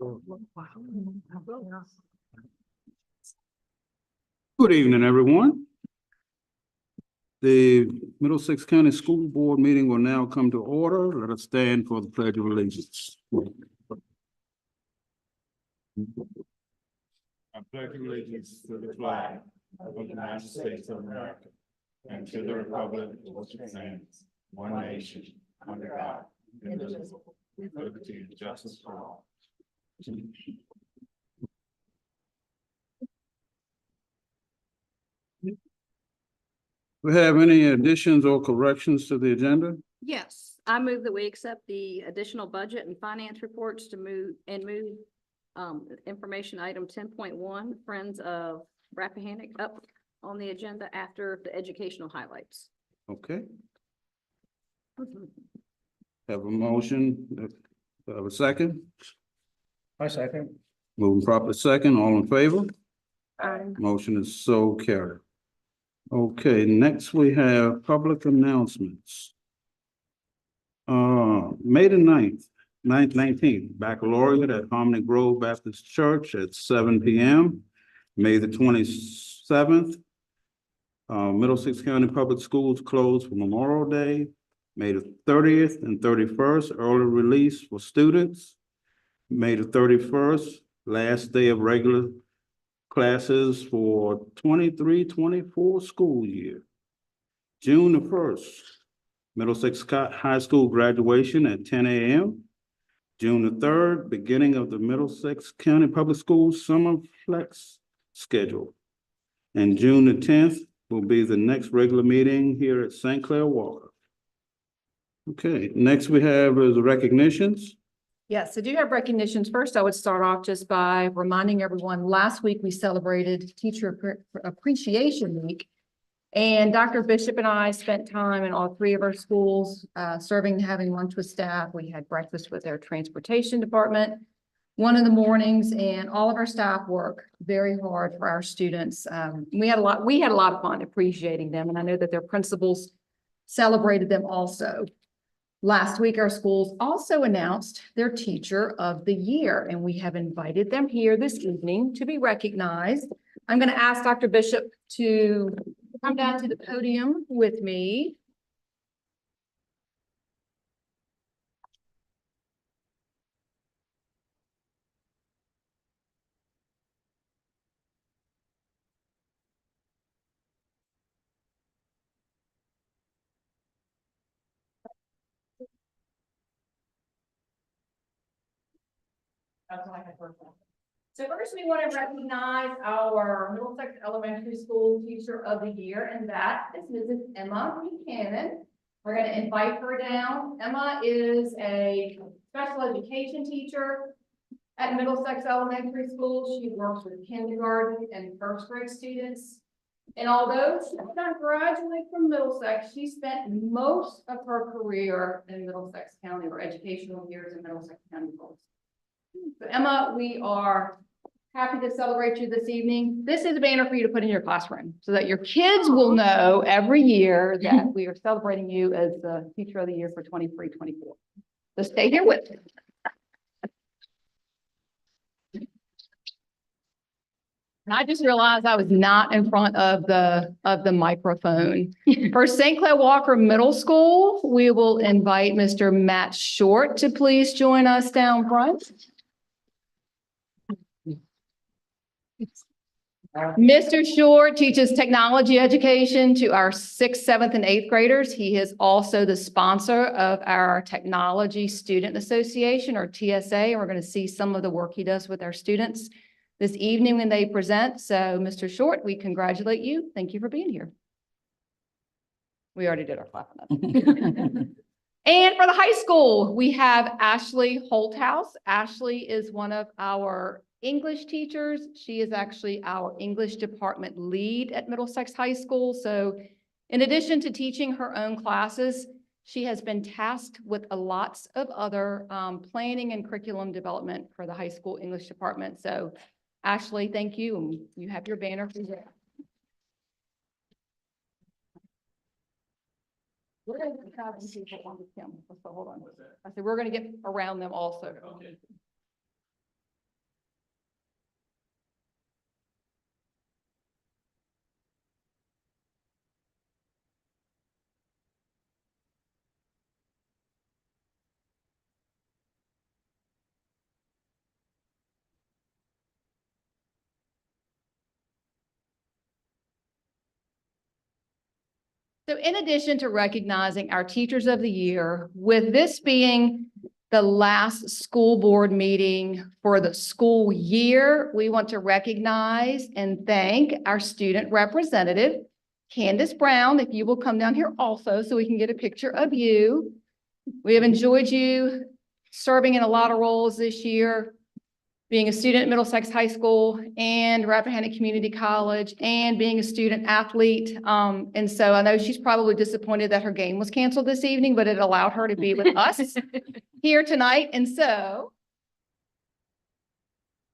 Good evening, everyone. The Middlesex County School Board meeting will now come to order. Let us stand for the Pledge of Allegiance. I pledge allegiance to the flag of the United States of America and to the republic for which it stands, one nation, under God, indivisible, with liberty and justice for all. We have any additions or corrections to the agenda? Yes, I move that we accept the additional budget and finance reports to move information item 10.1, Friends of Rappahannock, up on the agenda after the educational highlights. Okay, have a motion, have a second? I second. Moving properly second, all in favor? Aye. Motion is so carried. Okay, next we have public announcements. May the 19th, baccalaureate at Harmony Grove Baptist Church at 7 p.m. May the 27th, Middlesex County Public Schools closed for Memorial Day. May the 30th and 31st, early release for students. May the 31st, last day of regular classes for 23-24 school year. June the 1st, Middlesex High School graduation at 10 a.m. June the 3rd, beginning of the Middlesex County Public Schools summer flex schedule. And June the 10th will be the next regular meeting here at St. Clair Walker. Okay, next we have is the recognitions. Yes, I do have recognitions. First, I would start off just by reminding everyone, last week we celebrated Teacher Appreciation Week. And Dr. Bishop and I spent time in all three of our schools, serving, having lunch with staff. We had breakfast with our transportation department, one in the mornings, and all of our staff work very hard for our students. We had a lot of fun appreciating them, and I know that their principals celebrated them also. Last week, our schools also announced their Teacher of the Year, and we have invited them here this evening to be recognized. I'm going to ask Dr. Bishop to come down to the podium with me. So first, we want to recognize our Middlesex Elementary School Teacher of the Year, and that is Mrs. Emma Buchanan. We're going to invite her down. Emma is a special education teacher at Middlesex Elementary School. She works with kindergarten and first grade students. And although she did not graduate from Middlesex, she spent most of her career in Middlesex County, or educational years in Middlesex County. So Emma, we are happy to celebrate you this evening. This is a banner for you to put in your classroom so that your kids will know every year that we are celebrating you as the Teacher of the Year for 23-24. So stay here with me. And I just realized I was not in front of the microphone. For St. Clair Walker Middle School, we will invite Mr. Matt Short to please join us down front. Mr. Short teaches technology education to our 6th, 7th, and 8th graders. He is also the sponsor of our Technology Student Association, or TSA. We're going to see some of the work he does with our students this evening when they present. So, Mr. Short, we congratulate you. Thank you for being here. We already did our clapping. And for the high school, we have Ashley Holthouse. Ashley is one of our English teachers. She is actually our English department lead at Middlesex High School. So in addition to teaching her own classes, she has been tasked with lots of other planning and curriculum development for the high school English department. So Ashley, thank you. And you have your banner. We're going to have some people on the camera. So hold on. I said we're going to get around them also. Okay. So in addition to recognizing our Teachers of the Year, with this being the last school board meeting for the school year, we want to recognize and thank our student representative, Candace Brown, if you will come down here also so we can get a picture of you. We have enjoyed you serving in a lot of roles this year, being a student at Middlesex High School and Rappahannock Community College and being a student athlete. And so I know she's probably disappointed that her game was canceled this evening, but it allowed her to be with us here tonight. And so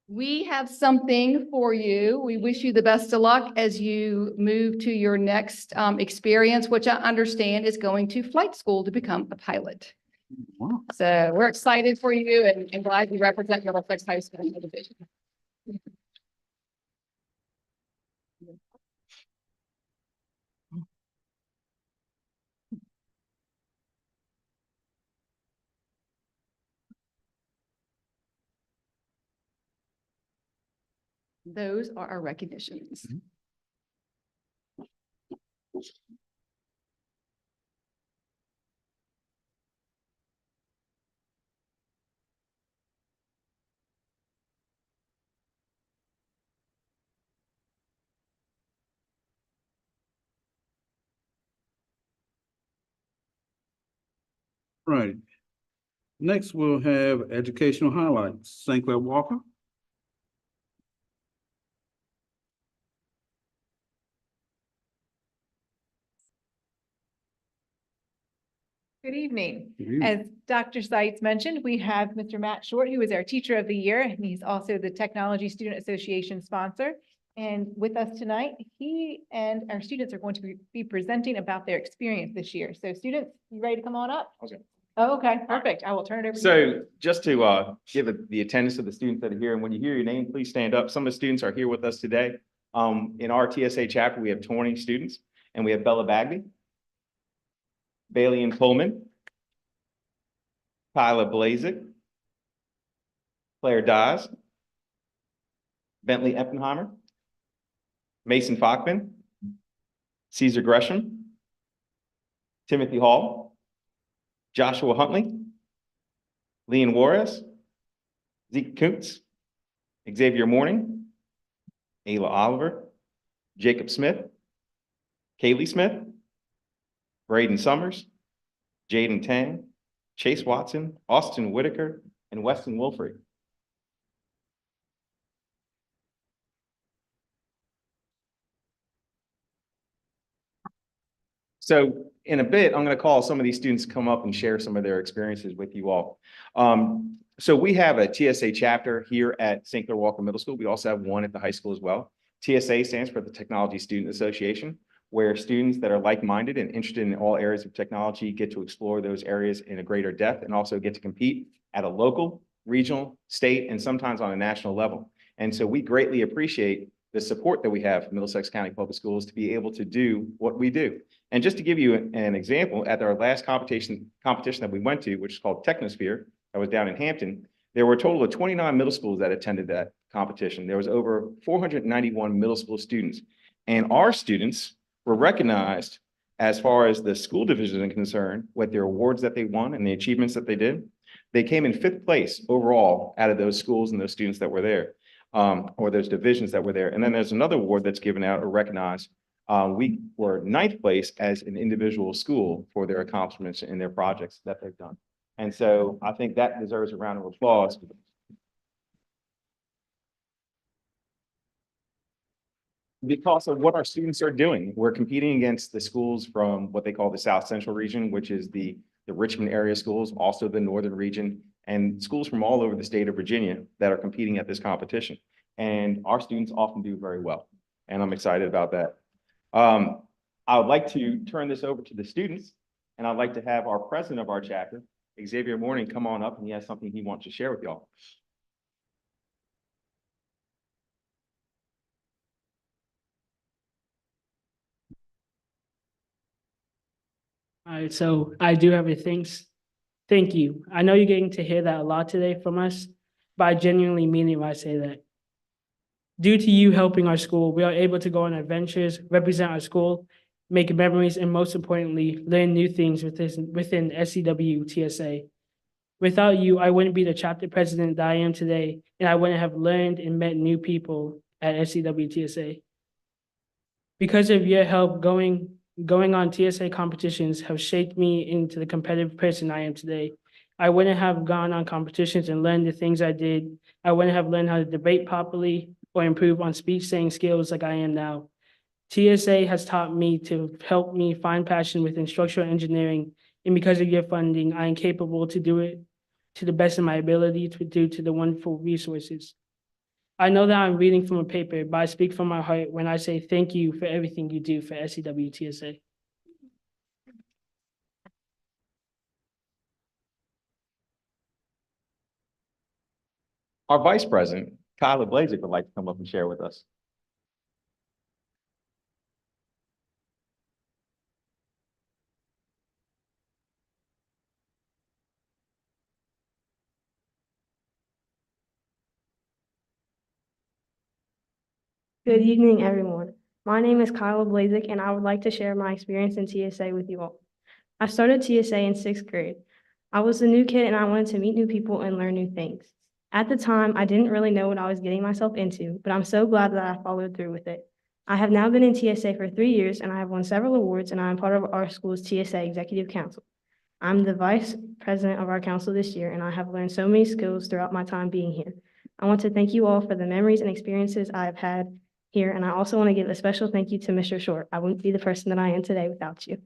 we have something for you. We wish you the best of luck as you move to your next experience, which I understand is going to flight school to become a pilot. Wow. So we're excited for you and glad you represent Middlesex High School in the division. Those are our recognitions. Right. Next, we'll have educational highlights. St. Clair Walker. Good evening. Good evening. As Dr. Seitz mentioned, we have Mr. Matt Short, who is our Teacher of the Year, and he's also the Technology Student Association sponsor. And with us tonight, he and our students are going to be presenting about their experience this year. So students, you ready to come on up? Okay. Oh, okay, perfect. I will turn it over. to you. So just to give the attendance of the students that are here, and when you hear your name, please stand up. Some of the students are here with us today. In our TSA chapter, we have 20 students, and we have Bella Bagby, Bailey and Coleman, Kyla Blazik, Claire Dawes, Bentley Eppenheimer, Mason Fockman, Caesar Gresham, Timothy Hall, Joshua Huntley, Leon Juarez, Zeke Koontz, Xavier Morning, Ayla Oliver, Jacob Smith, Kaylee Smith, Braden Summers, Jaden Tang, Chase Watson, Austin Whitaker, and Weston Wilfrey. So in a bit, I'm going to call some of these students to come up and share some of their experiences with you all. So we have a TSA chapter here at St. Clair Walker Middle School. We also have one at the high school as well. TSA stands for the Technology Student Association, where students that are like-minded and interested in all areas of technology get to explore those areas in a greater depth and also get to compete at a local, regional, state, and sometimes on a national level. And so we greatly appreciate the support that we have from Middlesex County Public Schools to be able to do what we do. And just to give you an example, at our last competition that we went to, which is called Technosphere, that was down in Hampton, there were a total of 29 middle schools that attended that competition. There was over 491 middle school students. And our students were recognized as far as the school division is concerned with their awards that they won and the achievements that they did. They came in 5th place overall out of those schools and those students that were there, or those divisions that were there. And then there's another award that's given out or recognized. We were 9th place as an individual school for their accomplishments in their projects that they've done. And so I think that deserves a round of applause. Because of what our students are doing. We're competing against the schools from what they call the South Central region, which is the Richmond area schools, also the Northern region, and schools from all over the state of Virginia that are competing at this competition. And our students often do very well. And I'm excited about that. I would like to turn this over to the students, and I'd like to have our president of our chapter, Xavier Morning, come on up, and he has something he wants to share with y'all. All right, so I do have a thanks. Thank you. I know you're getting to hear that a lot today from us, but I genuinely mean it when I say that. Due to you helping our school, we are able to go on adventures, represent our school, make memories, and most importantly, learn new things within SCW TSA. Without you, I wouldn't be the chapter president that I am today, and I wouldn't have learned and met new people at SCW TSA. Because of your help, going on TSA competitions have shaped me into the competitive person I am today. I wouldn't have gone on competitions and learned the things I did. I wouldn't have learned how to debate properly or improve on speech saying skills like I am now. TSA has taught me to help me find passion within structural engineering, and because of your funding, I am capable to do it to the best of my ability due to the wonderful resources. I know that I'm reading from a paper, but I speak from my heart when I say thank you for everything you do for SCW TSA. Our Vice President, Kyla Blazik, would like to come up and share with us. Good evening, everyone. My name is Kyle Blazik, and I would like to share my experience in TSA with you all. I started TSA in 6th grade. I was a new kid and I wanted to meet new people and learn new things. At the time, I didn't really know what I was getting myself into, but I'm so glad that I followed through with it. I have now been in TSA for 3 years and I have won several awards, and I am part of our school's TSA Executive Council. I'm the vice president of our council this year, and I have learned so many skills throughout my time being here. I want to thank you all for the memories and experiences I have had here, and I also want to give a special thank you to Mr. Short. I wouldn't be the person that I am today without you.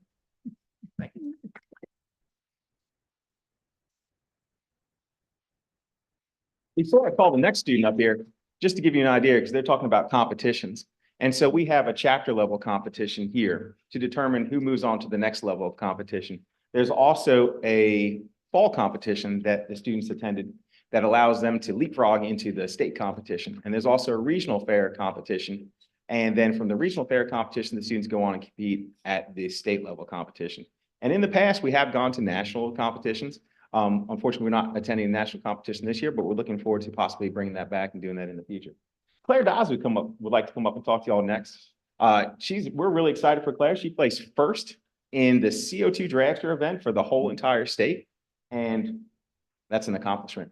Before I call the next student up here, just to give you an idea, because they're talking about competitions. And so we have a chapter level competition here to determine who moves on to the next level of competition. There's also a fall competition that the students attended that allows them to leapfrog into the state competition. And there's also a regional fair competition. And then from the regional fair competition, the students go on and compete at the state level competition. And in the past, we have gone to national competitions. Unfortunately, we're not attending a national competition this year, but we're looking forward to possibly bringing that back and doing that in the future. Claire Dawes would like to come up and talk to y'all next. We're really excited for Claire. She placed first in the CO2 dragster event for the whole entire state. And that's an accomplishment.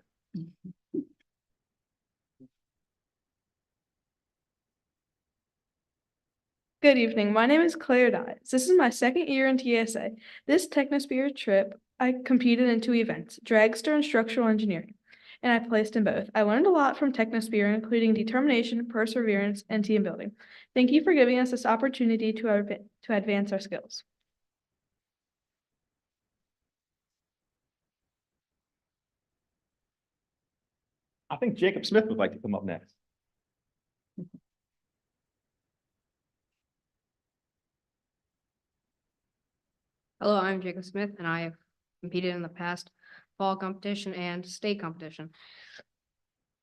Good evening. My name is Claire Dye. This is my second year in TSA. This Technosphere trip, I competed in 2 events, Dragster and Structural Engineering, and I placed in both. I learned a lot from Technosphere, including determination, perseverance, and team building. Thank you for giving us this opportunity to advance our skills. I think Jacob Smith would like to come up next. Hello, I'm Jacob Smith, and I have competed in the past fall competition and state competition.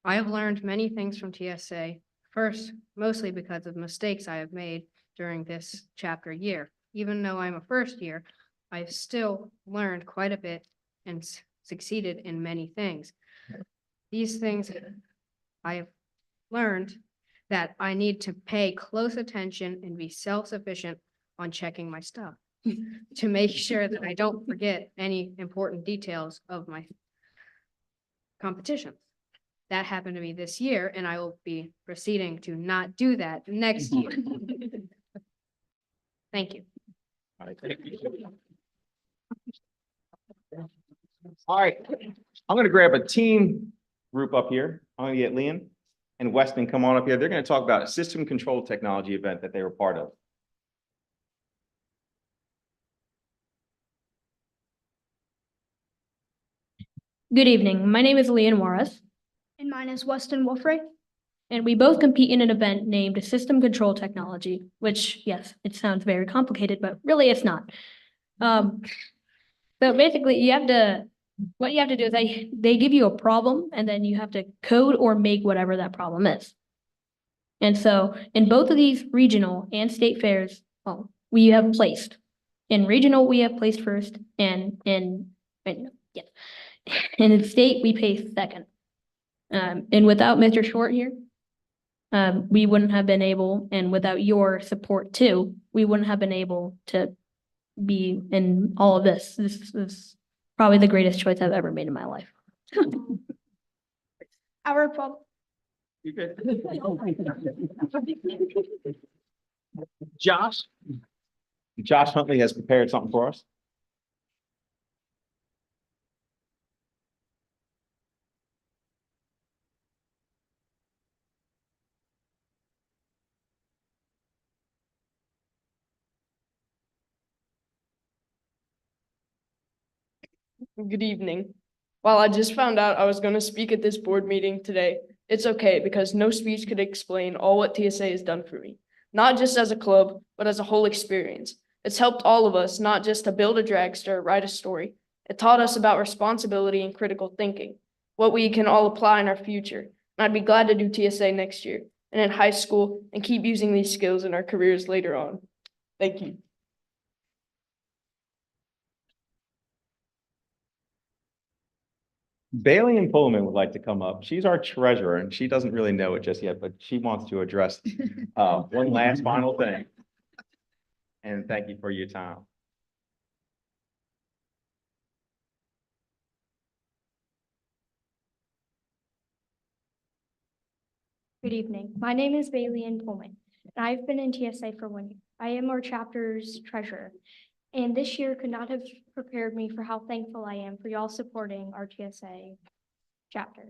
I have learned many things from TSA. First, mostly because of mistakes I have made during this chapter year. Even though I'm a first year, I've still learned quite a bit and succeeded in many things. These things I have learned that I need to pay close attention and be self-sufficient on checking my stuff to make sure that I don't forget any important details of my competitions. That happened to me this year, and I will be proceeding to not do that next year. Thank you. All right, thank you. All right, I'm going to grab a team group up here. I'm going to get Liam and Weston come on up here. They're going to talk about a system control technology event that they were part of. Good evening. My name is Leon Juarez. And mine is Weston Wolfray. And we both compete in an event named System Control Technology, which, yes, it sounds very complicated, but really it's not. So basically what you have to do is they give you a problem, and then you have to code or make whatever that problem is. And so in both of these regional and state fairs, we have placed. In regional, we have placed first, and in the state, we placed second. And without Mr. Short here, We wouldn't have been able, and without your support too, we wouldn't have been able to be in all of this. This is probably the greatest choice I've ever made in my life. Our Republic. You good? Josh? Josh Huntley has prepared something for us. Good evening. While I just found out I was going to speak at this board meeting today, it's okay because no speech could explain all what TSA has done for me, not just as a club, but as a whole experience. It's helped all of us, not just to build a dragster, write a story. It taught us about responsibility and critical thinking, what we can all apply in our future. And I'd be glad to do TSA next year and in high school and keep using these skills in our careers later on. Thank you. Bailey and Pullman would like to come up. She's our treasurer and she doesn't really know it just yet, but she wants to address one last final thing. And thank you for your time. Good evening. My name is Bailey Ann Pullman, and I've been in TSA for 1 year. I am our chapter's treasurer, and this year could not have prepared me for how thankful I am for y'all supporting our TSA chapter.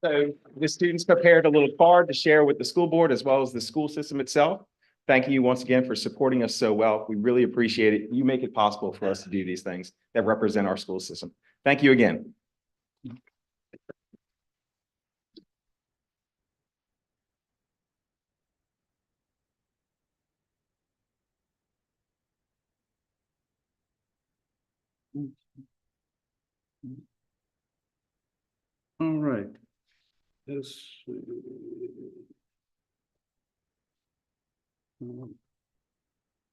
So the students prepared a little card to share with the school board as well as the school system itself. Thank you once again for supporting us so well. We really appreciate it. You make it possible for us to do these things that represent our school system. Thank you again. All right. All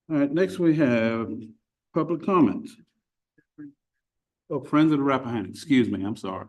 right, next we have public comments. Oh, Friends of the Rappahannock, excuse me, I'm sorry.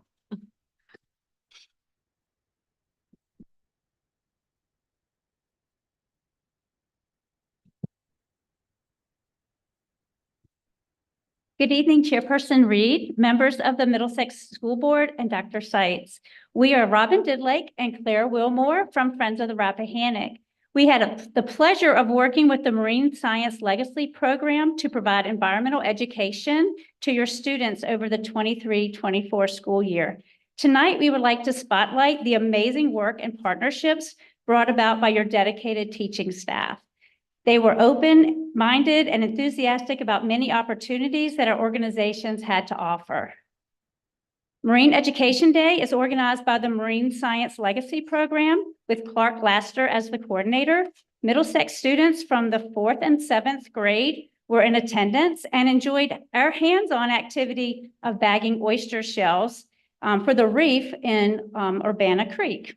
Good evening, Chairperson Reed, members of the Middlesex School Board, and Dr. Seitz. We are Robin Didlake and Claire Wilmore from Friends of the Rappahannock. We had the pleasure of working with the Marine Science Legacy Program to provide environmental education to your students over the 23-24 school year. Tonight, we would like to spotlight the amazing work and partnerships brought about by your dedicated teaching staff. They were open-minded and enthusiastic about many opportunities that our organizations had to offer. Marine Education Day is organized by the Marine Science Legacy Program with Clark Laster as the coordinator. Middlesex students from the 4th and 7th grade were in attendance and enjoyed our hands-on activity of bagging oyster shells for the reef in Urbana Creek.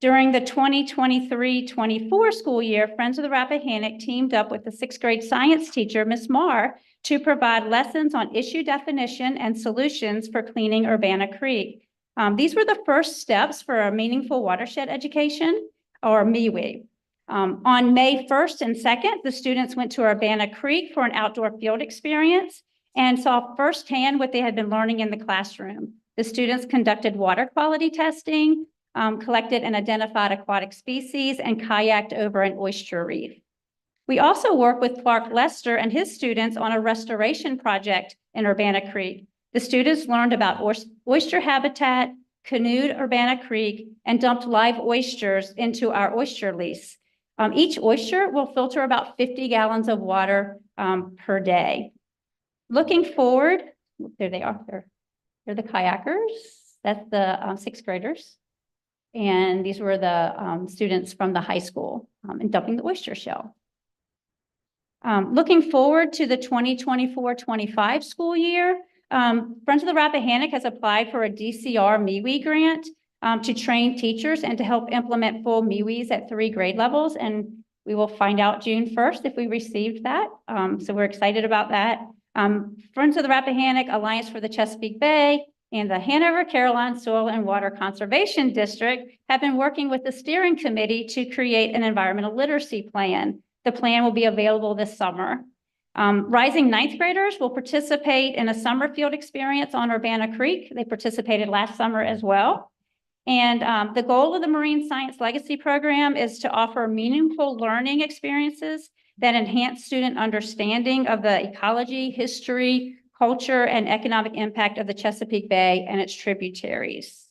During the 2023-24 school year, Friends of the Rappahannock teamed up with the 6th grade science teacher, Ms. Marr, to provide lessons on issue definition and solutions for cleaning Urbana Creek. These were the first steps for a meaningful watershed education, or MWE. On May 1st and 2nd, the students went to Urbana Creek for an outdoor field experience and saw firsthand what they had been learning in the classroom. The students conducted water quality testing, collected and identified aquatic species, and kayaked over an oyster reef. We also work with Clark Lester and his students on a restoration project in Urbana Creek. The students learned about oyster habitat, canoed Urbana Creek, and dumped live oysters into our oyster lease. Each oyster will filter about 50 gallons of water per day. Looking forward, there they are. They're the kayakers. That's the 6th graders. And these were the students from the high school and dumping the oyster shell. Looking forward to the 2024-25 school year, Friends of the Rappahannock has applied for a DCR MWE grant to train teachers and to help implement full MWEs at 3 grade levels. And we will find out June 1st if we received that. So we're excited about that. Friends of the Rappahannock Alliance for the Chesapeake Bay and the Hanover Caroline Soil and Water Conservation District have been working with the steering committee to create an environmental literacy plan. The plan will be available this summer. Rising ninth graders will participate in a summer field experience on Urbana Creek. They participated last summer as well. And the goal of the Marine Science Legacy Program is to offer meaningful learning experiences that enhance student understanding of the ecology, history, culture, and economic impact of the Chesapeake Bay and its tributaries.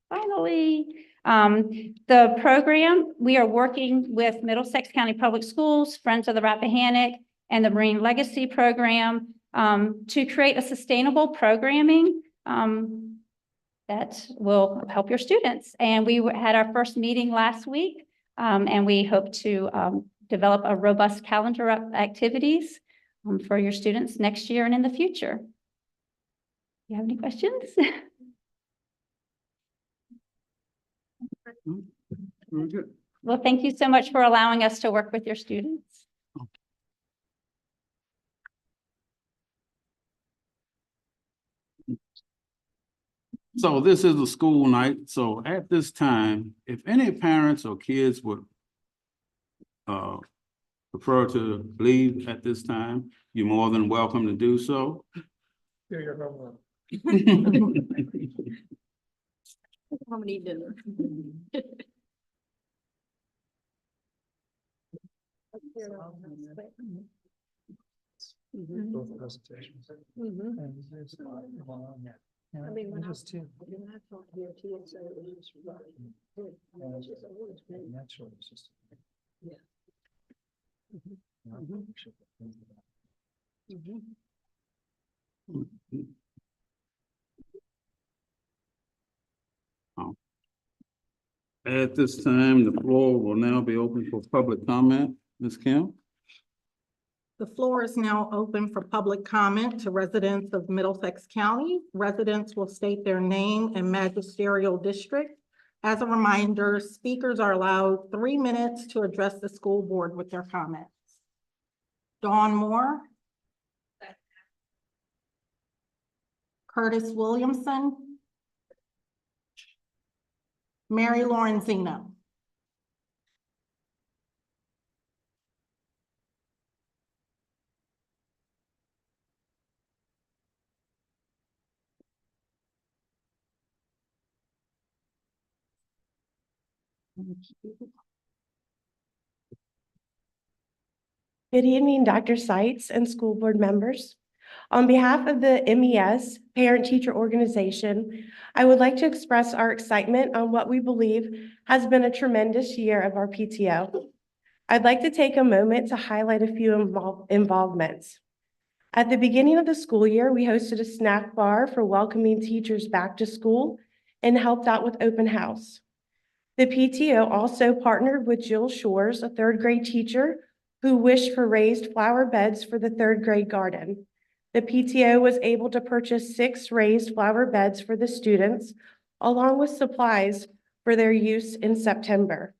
Finally, the program, we are working with Middlesex County Public Schools, Friends of the Rappahannock, and the Marine Legacy Program to create a sustainable programming that will help your students. And we had our first meeting last week, and we hope to develop a robust calendar of activities for your students next year and in the future. You have any questions? Very good. Well, thank you so much for allowing us to work with your students. So this is a school night. So at this time, if any parents or kids would prefer to leave at this time, you're more than welcome to do so. Do your homework. How many dinner? Both presentations. And there's one on there. Yeah, I mean, when just two. When I talked to your TSA, it was just right. And that's what it's just. Yeah. At this time, the floor will now be open for public comment. Ms. Kim? The floor is now open for public comment to residents of Middlesex County. Residents will state their name and magisterial district. As a reminder, speakers are allowed 3 minutes to address the school board with their comments. Dawn Moore. Curtis Williamson. Mary Lorenzino. Good evening, Dr. Seitz and school board members. On behalf of the MES Parent Teacher Organization, I would like to express our excitement on what we believe has been a tremendous year of our PTO. I'd like to take a moment to highlight a few involvements. At the beginning of the school year, we hosted a snack bar for welcoming teachers back to school and helped out with open house. The PTO also partnered with Jill Shores, a third grade teacher who wished for raised flower beds for the third grade garden. The PTO was able to purchase 6 raised flower beds for the students, along with supplies for their use in September.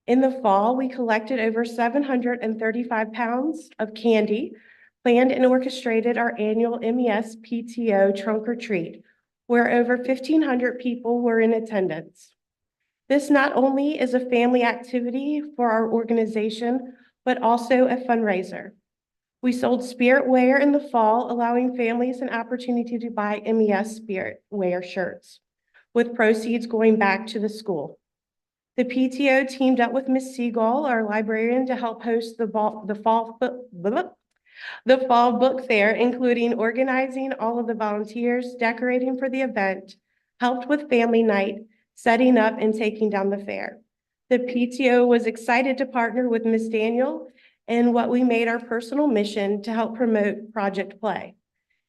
In the fall, we collected over 735 pounds of candy, planned and orchestrated our annual MES PTO trunk or treat, where over 1,500 people were in attendance. This not only is a family activity for our organization, but also a fundraiser. We sold spirit wear in the fall, allowing families an opportunity to buy MES spirit wear shirts, with proceeds going back to the school. The PTO teamed up with Ms. Seagull, our librarian, to help host the fall book fair, including organizing all of the volunteers, decorating for the event, helped with family night, setting up and taking down the fair. The PTO was excited to partner with Ms. Daniel in what we made our personal mission to help promote Project Play.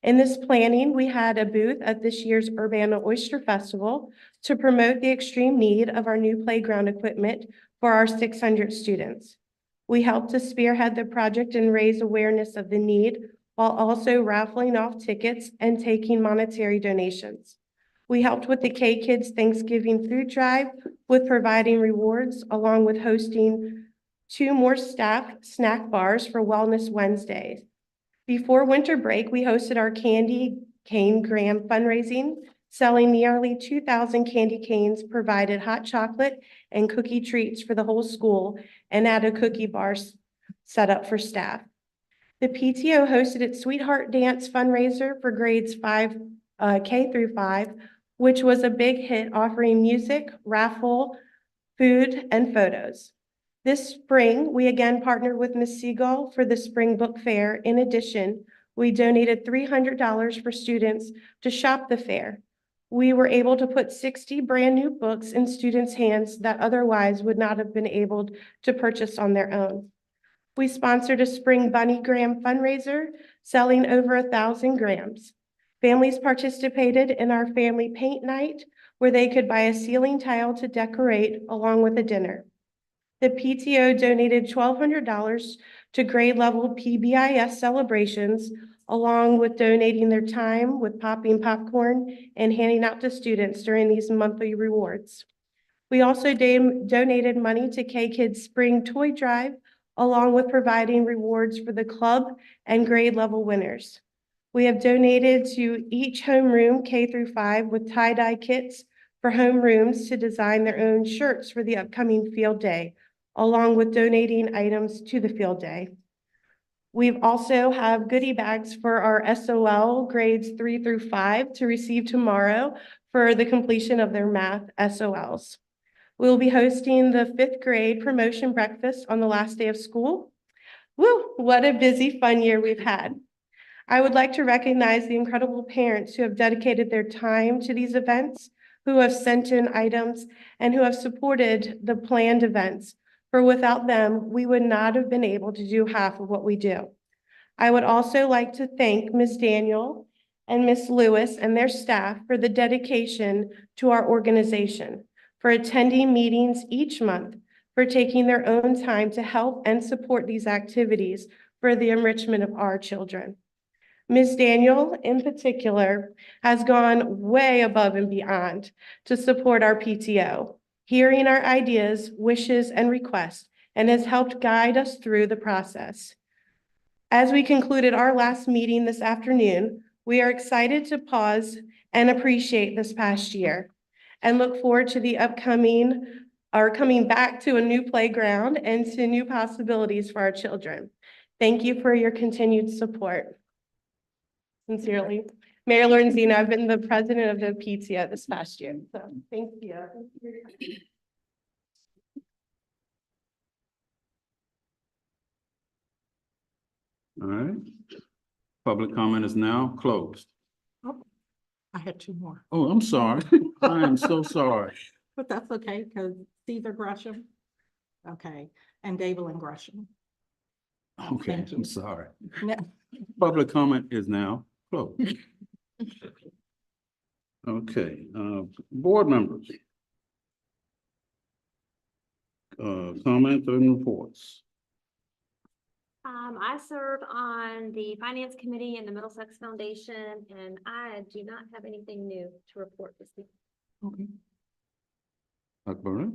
In this planning, we had a booth at this year's Urbana Oyster Festival to promote the extreme need of our new playground equipment for our 600 students. We helped to spearhead the project and raise awareness of the need while also raffling off tickets and taking monetary donations. We helped with the K-Kids Thanksgiving food drive with providing rewards, along with hosting 2 more staff snack bars for Wellness Wednesdays. Before winter break, we hosted our candy cane gram fundraising, selling nearly 2,000 candy canes, provided hot chocolate and cookie treats for the whole school, and had a cookie bar set up for staff. The PTO hosted its Sweetheart Dance fundraiser for grades K through 5, which was a big hit, offering music, raffle, food, and photos. This spring, we again partnered with Ms. Siegel for the Spring Book Fair. In addition, we donated $300 for students to shop the fair. We were able to put 60 brand-new books in students' hands that otherwise would not have been able to purchase on their own. We sponsored a Spring Bunny Gram fundraiser, selling over 1,000 grams. Families participated in our family paint night, where they could buy a ceiling tile to decorate along with a dinner. The PTO donated $1,200 to grade level PBIS celebrations, along with donating their time with popping popcorn and handing out to students during these monthly rewards. We also donated money to K-Kids Spring Toy Drive, along with providing rewards for the club and grade level winners. We have donated to each homeroom K through 5 with tie-dye kits for homerooms to design their own shirts for the upcoming field day, along with donating items to the field day. We've also have goodie bags for our SOL grades 3 through 5 to receive tomorrow for the completion of their math SOLs. We'll be hosting the 5th grade promotion breakfast on the last day of school. Woo, what a busy, fun year we've had. I would like to recognize the incredible parents who have dedicated their time to these events, who have sent in items, and who have supported the planned events. For without them, we would not have been able to do half of what we do. I would also like to thank Ms. Daniel and Ms. Lewis and their staff for the dedication to our organization, for attending meetings each month, for taking their own time to help and support these activities for the enrichment of our children. Ms. Daniel, in particular, has gone way above and beyond to support our PTO, hearing our ideas, wishes, and requests, and has helped guide us through the process. As we concluded our last meeting this afternoon, we are excited to pause and appreciate this past year and look forward to the coming back to a new playground and to new possibilities for our children. Thank you for your continued support. Sincerely, Mayor Lorenzino, I've been the president of the PTO this past year, so thank you. All right. Public comment is now closed. Oh, I had 2 more, Oh, I'm sorry. I am so sorry. but that's okay, because Caesar Gresham, okay, and David Gresham. Okay, Thank you. I'm sorry. No. Public comment is now closed. Okay, board members. Comments and reports. I serve on the Finance Committee in the Middlesex Foundation, and I do not have anything new to report this week. Okay. Dr. Burnett?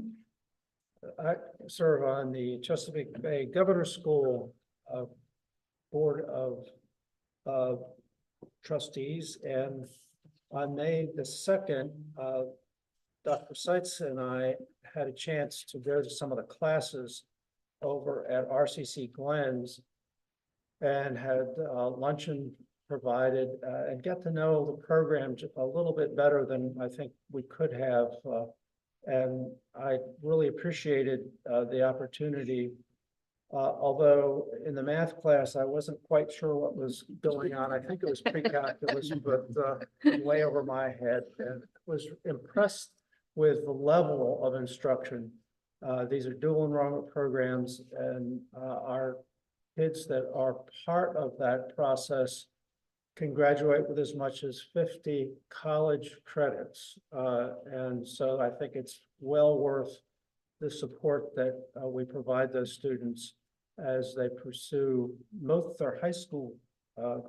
I serve on the Chesapeake Bay Governor School Board of Trustees, and on May the 2nd, Dr. Seitz and I had a chance to go to some of the classes over at RCC Glenn's and had luncheon provided and get to know the program a little bit better than I think we could have. And I really appreciated the opportunity. Although in the math class, I wasn't quite sure what was going on. I think it was pre-calculus, but way over my head, and was impressed with the level of instruction. These are dual enrollment programs, and our kids that are part of that process can graduate with as much as 50 college credits. And so I think it's well worth the support that we provide those students as they pursue both their high school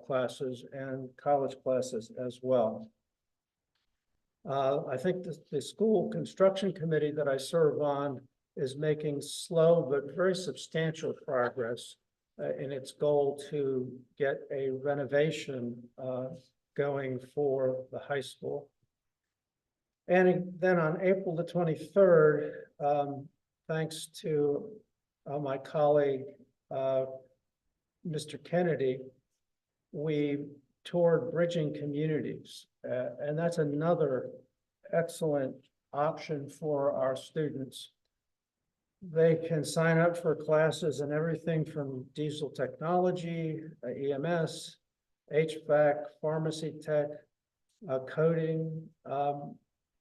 classes and college classes as well. I think the school construction committee that I serve on is making slow but very substantial progress in its goal to get a renovation going for the high school. And then on April the 23rd, thanks to my colleague, Mr. Kennedy, we toured Bridging Communities. And that's another excellent option for our students. They can sign up for classes in everything from diesel technology, EMS, HVAC, pharmacy tech, coding,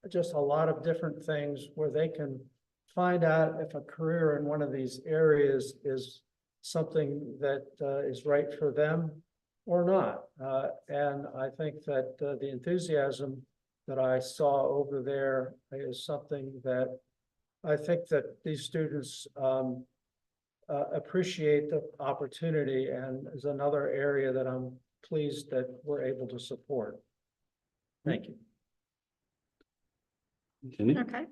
just a lot of different things where they can find out if a career in one of these areas is something that is right for them or not. And I think that the enthusiasm that I saw over there is something that I think that these students appreciate the opportunity, and is another area that I'm pleased that we're able to support. Thank you. Jenny? Okay,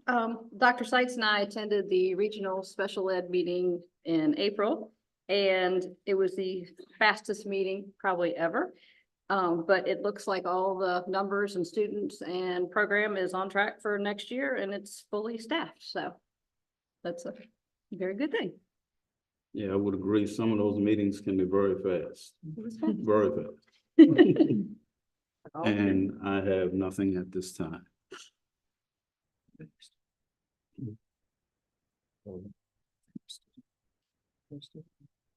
Dr. Seitz and I attended the regional special ed meeting in April, and it was the fastest meeting probably ever. But it looks like all the numbers and students and program is on track for next year, and it's fully staffed, so that's a very good thing. Yeah, I would agree. Some of those meetings can be very fast, It was fun. very fast. And I have nothing at this time.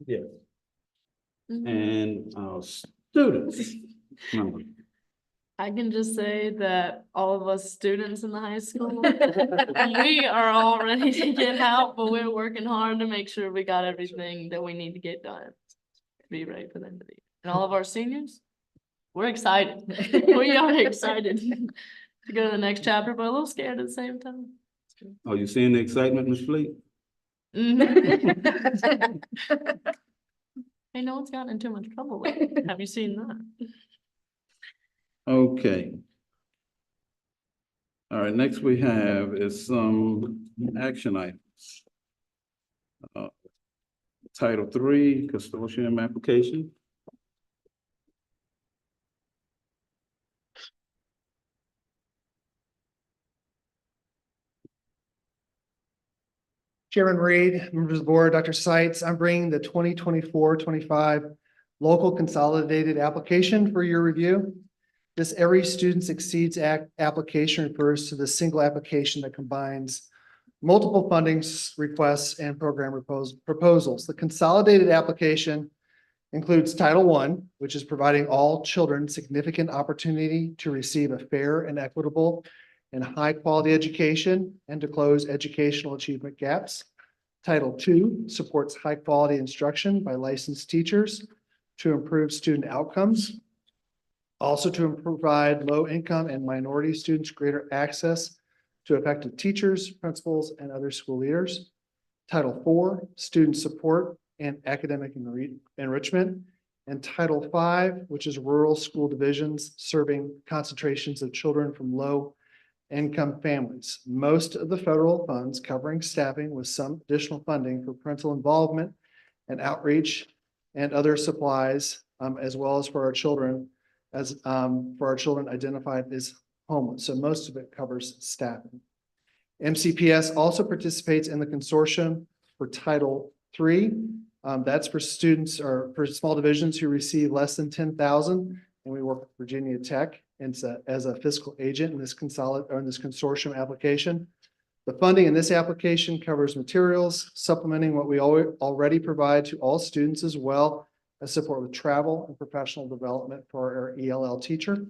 Yes. And our students. I can just say that all of us students in the high school, we are all ready to get out, but we're working hard to make sure we got everything that we need to get done to be ready for them to be. And all of our seniors, we're excited. We are excited to go to the next chapter, but a little scared at the same time. Are you seeing the excitement, Ms. Fleet? Hey, no one's gotten in too much trouble lately. Have you seen that? Okay. All right, next we have is some action items. Title III, consortium application. Chairman Reed, members of the board, Dr. Seitz, I'm bringing the 2024-25 local consolidated application for your review. This Every Student Succeeds Act application refers to the single application that combines multiple funding requests and program proposals. The consolidated application includes Title I, which is providing all children significant opportunity to receive a fair and equitable and high-quality education and to close educational achievement gaps. Title II supports high-quality instruction by licensed teachers to improve student outcomes. Also to provide low-income and minority students greater access to effective teachers, principals, and other school leaders. Title IV, student support and academic enrichment. And Title V, which is rural school divisions serving concentrations of children from low-income families. Most of the federal funds covering staffing with some additional funding for parental involvement and outreach and other supplies, as well as for our children identified as homeless. So most of it covers staffing. MCPS also participates in the consortium for Title III. That's for students or for small divisions who receive less than 10,000. And we work with Virginia Tech as a fiscal agent in this consortium application. The funding in this application covers materials, supplementing what we already provide to all students, as well as support with travel and professional development for our ELL teacher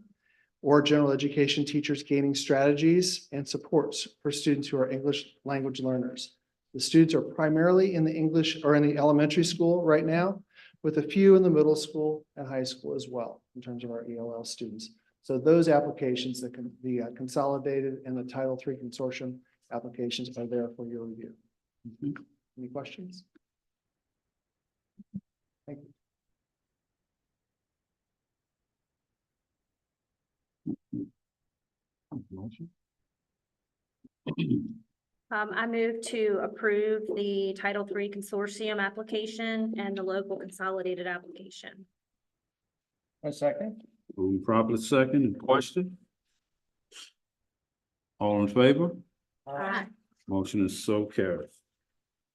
or general education teachers gaining strategies and supports for students who are English language learners. The students are primarily in the English or in the elementary school right now, with a few in the middle school and high school as well, in terms of our ELL students. So those applications, the consolidated and the Title III consortium applications are there for your review. Any questions? Thank you. I move to approve the Title III Consortium application and the local consolidated application. A second? Moving properly second, question? All in favor? Aye. Motion is so carried.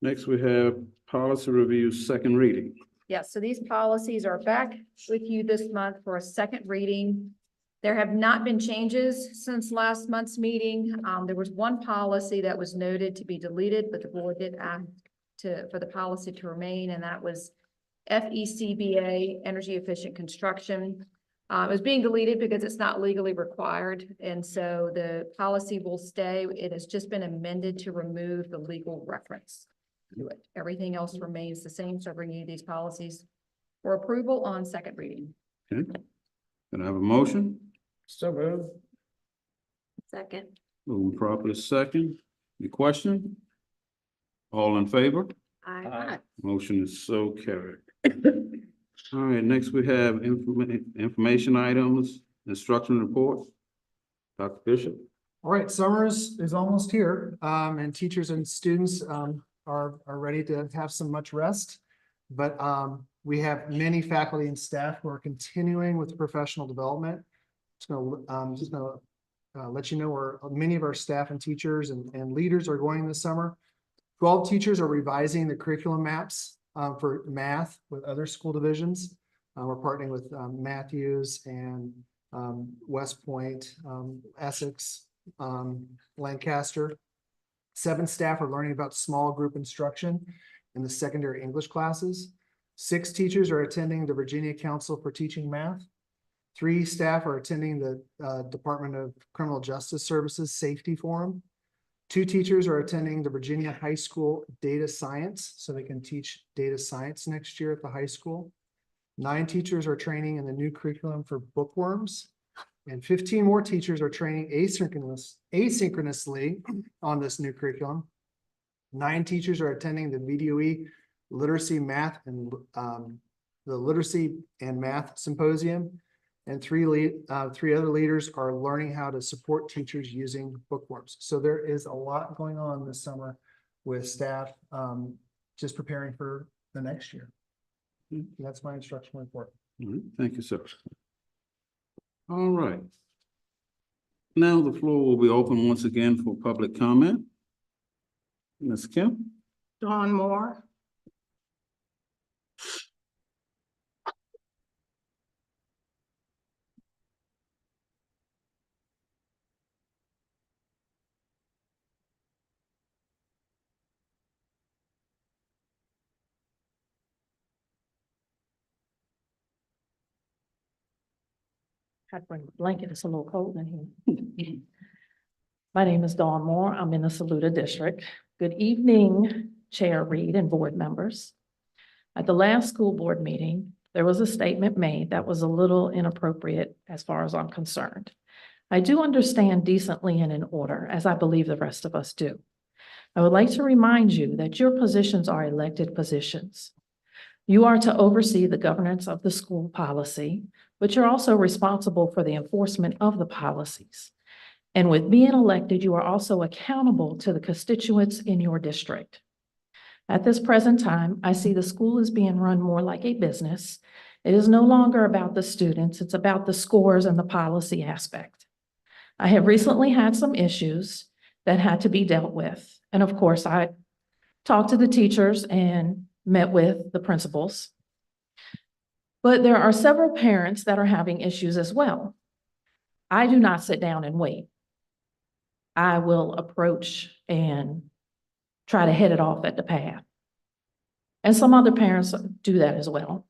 Next, we have policy review, second reading. Yes, so these policies are back with you this month for a second reading. There have not been changes since last month's meeting. There was one policy that was noted to be deleted, but the board did ask for the policy to remain, and that was FECBA, energy efficient construction. It was being deleted because it's not legally required, and so the policy will stay. It has just been amended to remove the legal reference to it. Everything else remains the same, so I bring you these policies for approval on second reading. Okay. Can I have a motion? So moved. Second. Moving properly second. Any question? All in favor? Aye. Motion is so carried. All right, next we have information items, instruction reports. Dr. Bishop. All right, summer is almost here, and teachers and students are ready to have some much rest. But we have many faculty and staff who are continuing with professional development. Just gonna let you know where many of our staff and teachers and leaders are going this summer. 12 teachers are revising the curriculum maps for math with other school divisions. We're partnering with Matthews and West Point, Essex, Lancaster. 7 staff are learning about small group instruction in the secondary English classes. 6 teachers are attending the Virginia Council for Teaching Math. 3 staff are attending the Department of Criminal Justice Services Safety Forum. 2 teachers are attending the Virginia High School Data Science, so they can teach data science next year at the high school. 9 teachers are training in the new curriculum for bookworms. And 15 more teachers are training asynchronously on this new curriculum. 9 teachers are attending the VDOE Literacy Math and the Literacy and Math Symposium. And 3 other leaders are learning how to support teachers using bookworms. So there is a lot going on this summer with staff just preparing for the next year. That's my instructional report. Thank you, sir. All right. Now the floor will be open once again for public comment. Ms. Kim? Dawn Moore. Had to bring a blanket, it's a little cold in here. My name is Dawn Moore. I'm in the Saluda District. Good evening, Chair Reed and board members. At the last school board meeting, there was a statement made that was a little inappropriate as far as I'm concerned. I do understand decently and in order, as I believe the rest of us do. I would like to remind you that your positions are elected positions. You are to oversee the governance of the school policy, but you're also responsible for the enforcement of the policies. And with being elected, you are also accountable to the constituents in your district. At this present time, I see the school is being run more like a business. It is no longer about the students, it's about the scores and the policy aspect. I have recently had some issues that had to be dealt with. And of course, I talked to the teachers and met with the principals. But there are several parents that are having issues as well. I do not sit down and wait. I will approach and try to head it off at the path. And some other parents do that as well.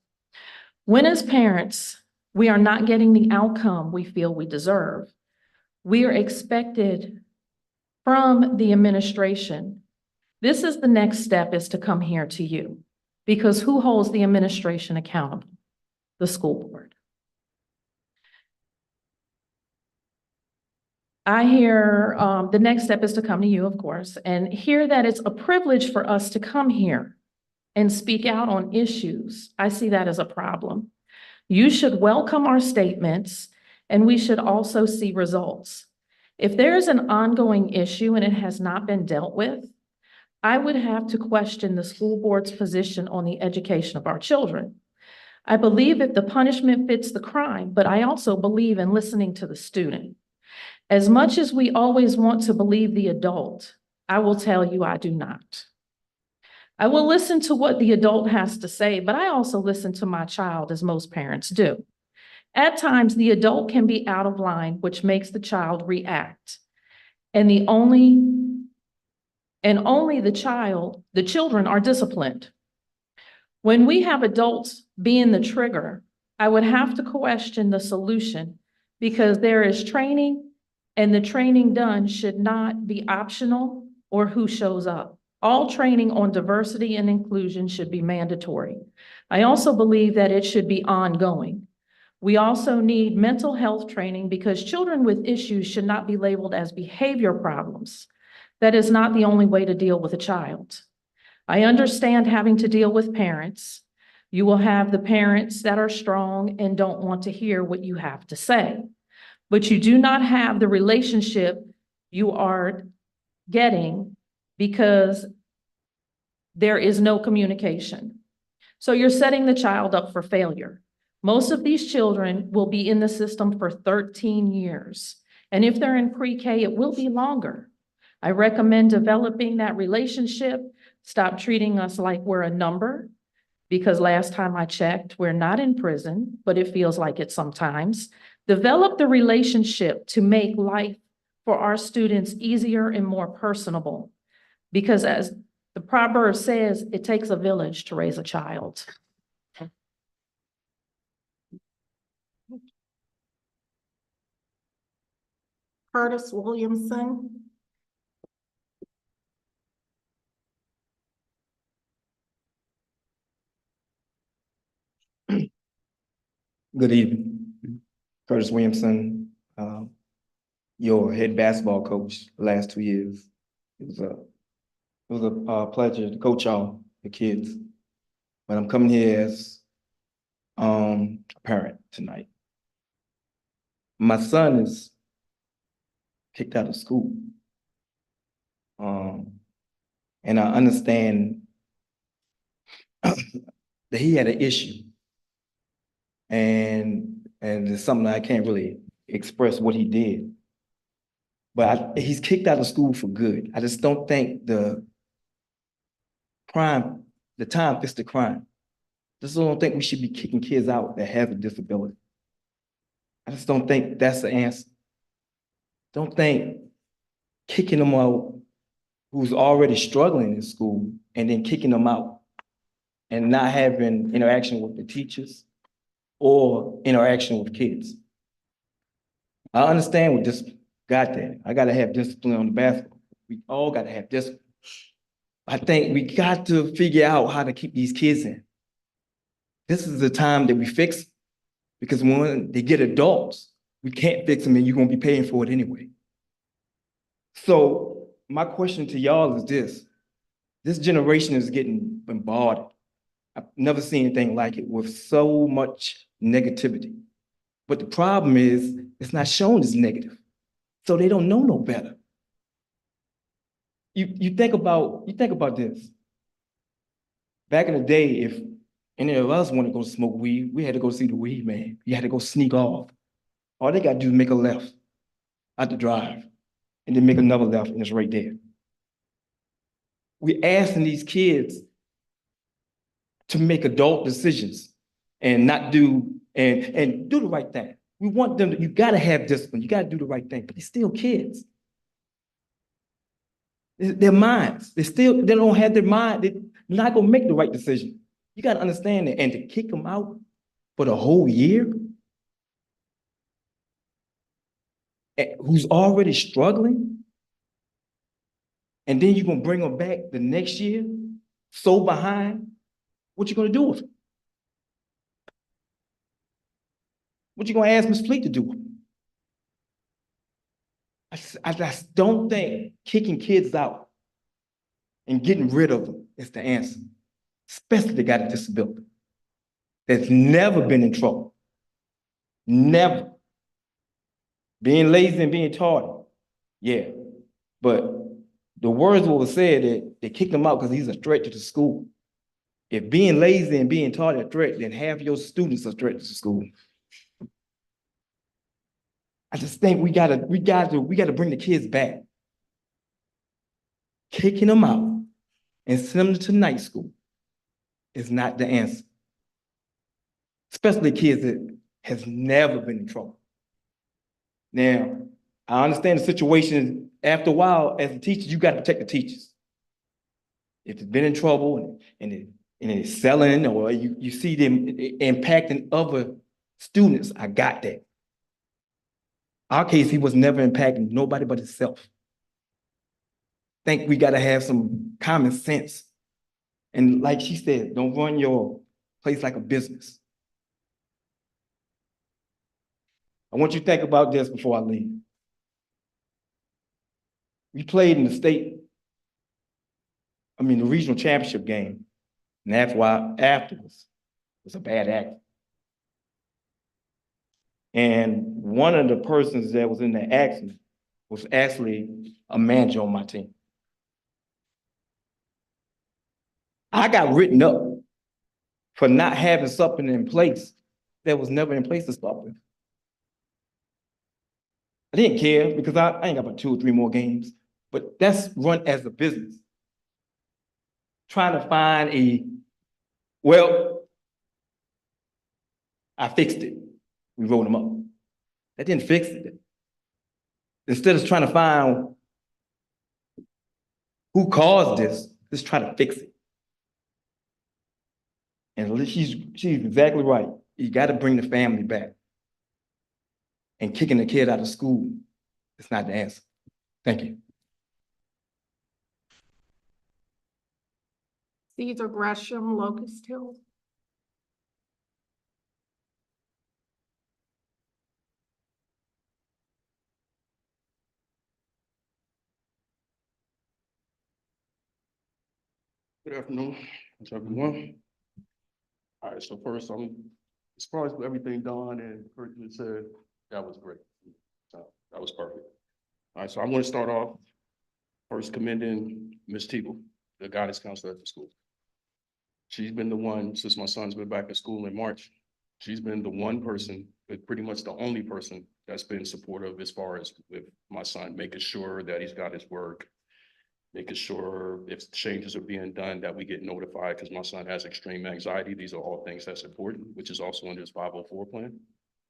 When as parents, we are not getting the outcome we feel we deserve, we are expected from the administration. This is the next step, is to come here to you, because who holds the administration accountable? The school board. I hear the next step is to come to you, of course, and hear that it's a privilege for us to come here and speak out on issues. I see that as a problem. You should welcome our statements, and we should also see results. If there is an ongoing issue and it has not been dealt with, I would have to question the school board's position on the education of our children. I believe if the punishment fits the crime, but I also believe in listening to the student. As much as we always want to believe the adult, I will tell you I do not. I will listen to what the adult has to say, but I also listen to my child, as most parents do. At times, the adult can be out of line, which makes the child react. And only the children are disciplined. When we have adults being the trigger, I would have to question the solution because there is training, and the training done should not be optional or who shows up. All training on diversity and inclusion should be mandatory. I also believe that it should be ongoing. We also need mental health training because children with issues should not be labeled as behavior problems. That is not the only way to deal with a child. I understand having to deal with parents. You will have the parents that are strong and don't want to hear what you have to say, but you do not have the relationship you are getting because there is no communication. So you're setting the child up for failure. Most of these children will be in the system for 13 years. And if they're in pre-K, it will be longer. I recommend developing that relationship. Stop treating us like we're a number, because last time I checked, we're not in prison, but it feels like it sometimes. Develop the relationship to make life for our students easier and more personable, because as the proverb says, it takes a village to raise a child. Curtis Williamson. Good evening, Curtis Williamson, your head basketball coach the last 2 years. It was a pleasure to coach all the kids, but I'm coming here as a parent tonight. My son is kicked out of school, and I understand that he had an issue. And it's something that I can't really express what he did. But he's kicked out of school for good. I just don't think the time fits the crime. Just don't think we should be kicking kids out that have a disability. I just don't think that's the answer. Don't think kicking them out who's already struggling in school and then kicking them out and not having interaction with the teachers or interaction with kids. I understand what this got there. I gotta have discipline on the basketball. We all gotta have discipline. I think we got to figure out how to keep these kids in. This is the time that we fix it, because when they get adults, we can't fix them and you're gonna be paying for it anyway. So my question to y'all is this generation is getting bombarded. I've never seen anything like it with so much negativity. But the problem is it's not shown as negative. So they don't know no better. You think about this. Back in the day, if any of us want to go smoke weed, we had to go see the weed man. You had to go sneak off. All they got to do is make a left out the drive and then make another left and it's right there. We're asking these kids to make adult decisions and not do and do the right thing. We want them to, you gotta have discipline, you gotta do the right thing, but they're still kids. Their minds, they don't have their mind, they're not gonna make the right decision. You gotta understand that, and to kick them out for the whole year, who's already struggling, and then you're gonna bring them back the next year, so behind, what you gonna do with them? What you gonna ask Ms. Fleet to do? I just don't think kicking kids out and getting rid of them is the answer, especially they got a disability that's never been in trouble, never. Being lazy and being tardy, Yeah, but the words what was said that they kicked him out because he's a threat to the school. If being lazy and being taught a threat, then half your students are threat to the school. I just think we gotta bring the kids back. Kicking them out and sending them to night school is not the answer. Especially kids that has never been in trouble. Now, I understand the situation. After a while, as a teacher, you got to protect the teachers. If it's been in trouble and it's selling, or you see them impacting other students, I got that. Our case, he was never impacting nobody but himself. Think we got to have some common sense. And like she said, don't run your place like a business. I want you to think about this before I leave. We played in the regional championship game. And that's why afterwards, it was a bad act. And one of the persons that was in the accident was actually a manager on my team. I got written up for not having something in place that was never in place to start with. I didn't care because I ain't got about 2 or 3 more games, but that's run as a business. Trying to find I fixed it. We wrote them up. That didn't fix it. Instead of trying to find who caused this, let's try to fix it. And she's exactly right. You got to bring the family back. And kicking the kid out of school is not the answer. Thank you. Cesar Gresham, Locust Hill. Good afternoon, everyone. All right, so first, as far as everything done and Kurt said, that was great. So that was perfect. All right, so I'm going to start off first commending Ms. Teagle, the guidance counselor at the school. She's been the one, since my son's been back in school in March, she's been the one person, but pretty much the only person that's been supportive as far as with my son, making sure that he's got his work, making sure if changes are being done that we get notified, because my son has extreme anxiety. These are all things that's important, which is also under his 504 plan.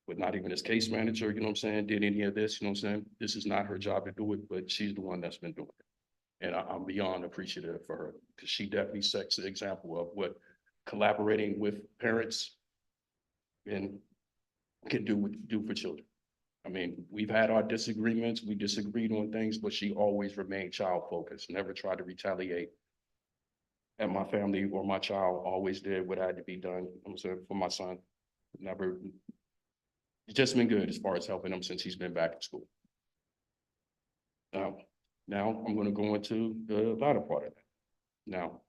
But not even his case manager, you know what I'm saying, did any of this, you know what I'm saying? This is not her job to do it, but she's the one that's been doing it. And I'm beyond appreciative for her, because she definitely sets the example of what collaborating with parents and can do for children. I mean, we've had our disagreements, we disagreed on things, but she always remained child focused, never tried to retaliate at my family or my child, always did what had to be done, I'm saying, for my son. Never, it's just been good as far as helping him since he's been back in school. Now I'm gonna go into the latter part of that. Now,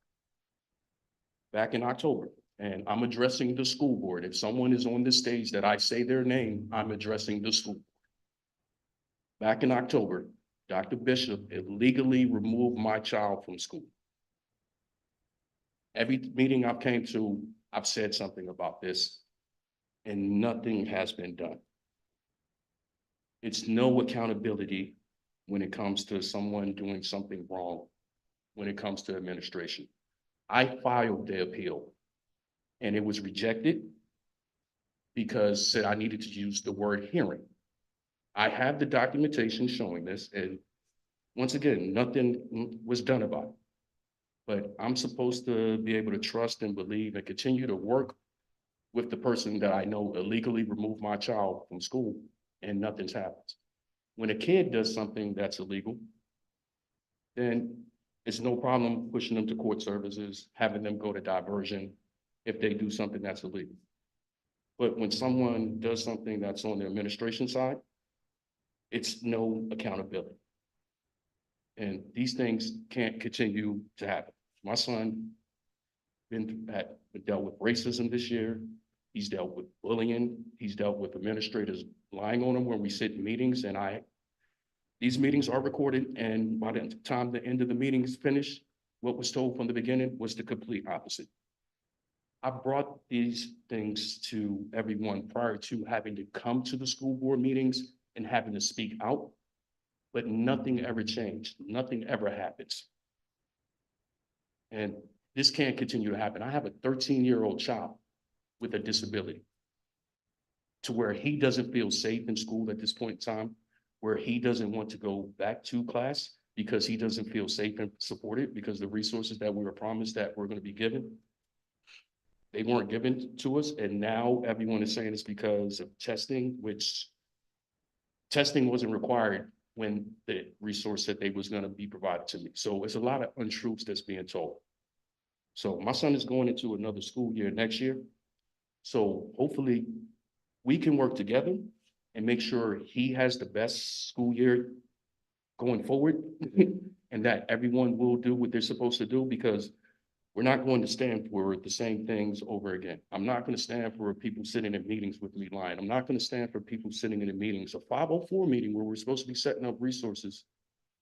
back in October, and I'm addressing the school board. If someone is on this stage that I say their name, I'm addressing the school. Back in October, Dr. Bishop illegally removed my child from school. Every meeting I've came to, I've said something about this, and nothing has been done. It's no accountability when it comes to someone doing something wrong, when it comes to administration. I filed the appeal, and it was rejected because said I needed to use the word hearing. I have the documentation showing this, and once again, nothing was done about it. But I'm supposed to be able to trust and believe and continue to work with the person that I know illegally removed my child from school, and nothing's happened. When a kid does something that's illegal, then it's no problem pushing them to court services, having them go to diversion if they do something that's illegal. But when someone does something that's on the administration side, it's no accountability. And these things can't continue to happen. My son dealt with racism this year. He's dealt with bullying. He's dealt with administrators lying on him when we sit in meetings, and I These meetings are recorded, and by the time the end of the meeting is finished, what was told from the beginning was the complete opposite. I brought these things to everyone prior to having to come to the school board meetings and having to speak out, but nothing ever changed. Nothing ever happens. And this can't continue to happen. I have a 13-year-old child with a disability to where he doesn't feel safe in school at this point in time, where he doesn't want to go back to class because he doesn't feel safe and supported because the resources that we were promised that we're going to be given, they weren't given to us. And now everyone is saying it's because of testing, which testing wasn't required when the resource said they was going to be provided to me. So it's a lot of untruths that's being told. So my son is going into another school year next year. So hopefully we can work together and make sure he has the best school year going forward and that everyone will do what they're supposed to do, because we're not going to stand for the same things over again. I'm not going to stand for people sitting in meetings with me lying. I'm not going to stand for people sitting in the meetings, a 504 meeting where we're supposed to be setting up resources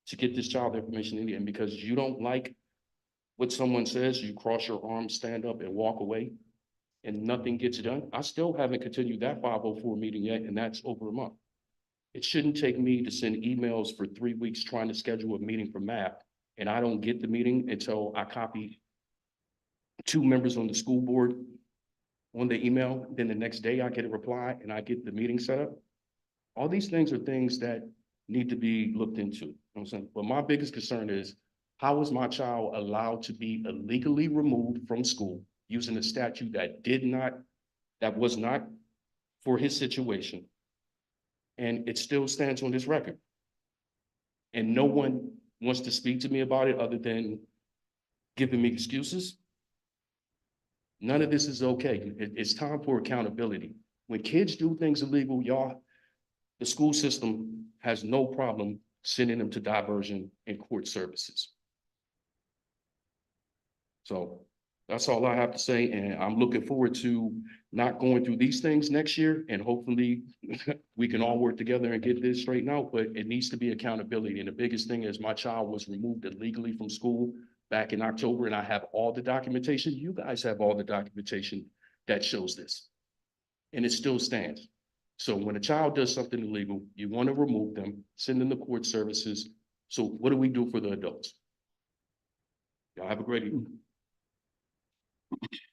to get this child information in the end, because you don't like what someone says, you cross your arms, stand up and walk away and nothing gets done. I still haven't continued that 504 meeting yet, and that's over a month. It shouldn't take me to send emails for 3 weeks trying to schedule a meeting for math, and I don't get the meeting until I copy 2 members on the school board on the email. Then the next day I get a reply and I get the meeting set up. All these things are things that need to be looked into. You know what I'm saying? But my biggest concern is, how is my child allowed to be illegally removed from school using a statute that was not for his situation? And it still stands on this record. And no one wants to speak to me about it other than giving me excuses. None of this is okay. It's time for accountability. When kids do things illegal, y'all, the school system has no problem sending them to diversion and court services. So that's all I have to say. And I'm looking forward to not going through these things next year. And hopefully we can all work together and get this straightened out, but it needs to be accountability. And the biggest thing is my child was removed illegally from school back in October, and I have all the documentation. You guys have all the documentation that shows this, and it still stands. So when a child does something illegal, you want to remove them, send them to court services. So what do we do for the adults? Y'all have a great evening.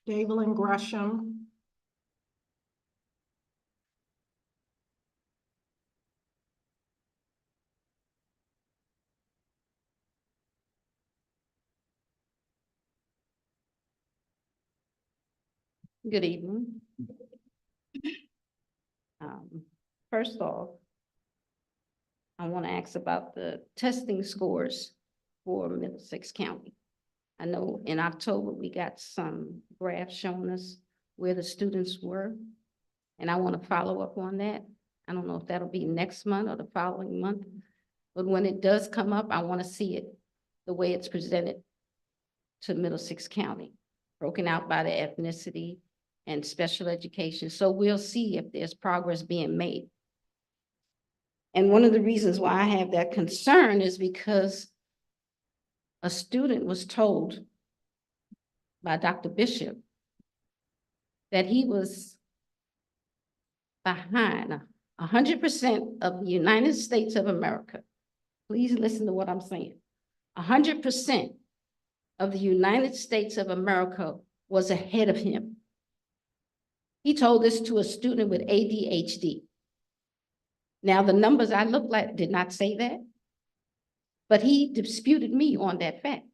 Davelyn Gresham. Good evening. First off, I want to ask about the testing scores for Middlesex County. I know in October, we got some graphs showing us where the students were, and I want to follow up on that. I don't know if that'll be next month or the following month, but when it does come up, I want to see it the way it's presented to Middlesex County, broken out by the ethnicity and special education. So we'll see if there's progress being made. And one of the reasons why I have that concern is because a student was told by Dr. Bishop that he was behind 100% of the United States of America. Please listen to what I'm saying. 100% of the United States of America was ahead of him. He told this to a student with ADHD. Now, the numbers I looked at did not say that, but he disputed me on that fact.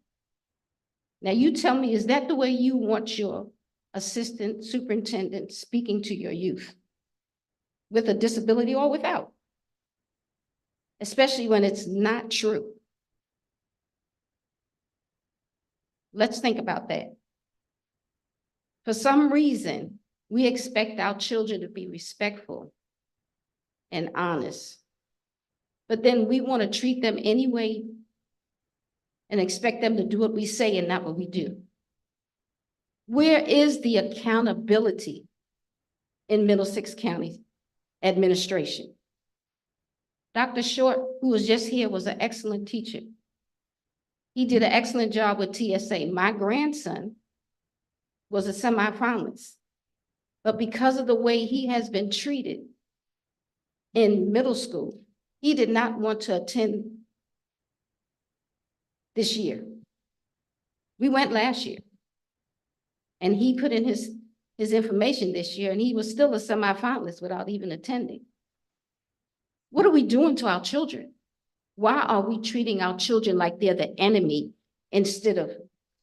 Now, you tell me, is that the way you want your assistant superintendent speaking to your youth? With a disability or without? Especially when it's not true. Let's think about that. For some reason, we expect our children to be respectful and honest, but then we want to treat them anyway and expect them to do what we say and not what we do. Where is the accountability in Middlesex County administration? Dr. Short, who was just here, was an excellent teacher. He did an excellent job with TSA. My grandson was a semifinalist. But because of the way he has been treated in middle school, he did not want to attend this year. We went last year. And he put in his information this year, and he was still a semifinalist without even attending. What are we doing to our children? Why are we treating our children like they're the enemy instead of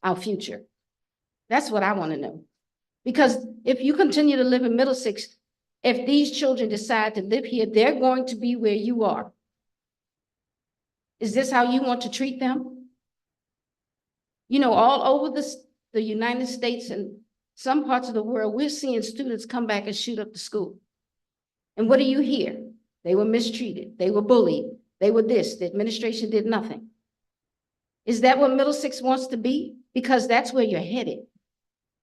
our future? That's what I want to know. Because if you continue to live in Middlesex, if these children decide to live here, they're going to be where you are. Is this how you want to treat them? You know, all over the United States and some parts of the world, we're seeing students come back and shoot up the school. And what do you hear? They were mistreated. They were bullied. They were this. The administration did nothing. Is that what Middlesex wants to be? Because that's where you're headed.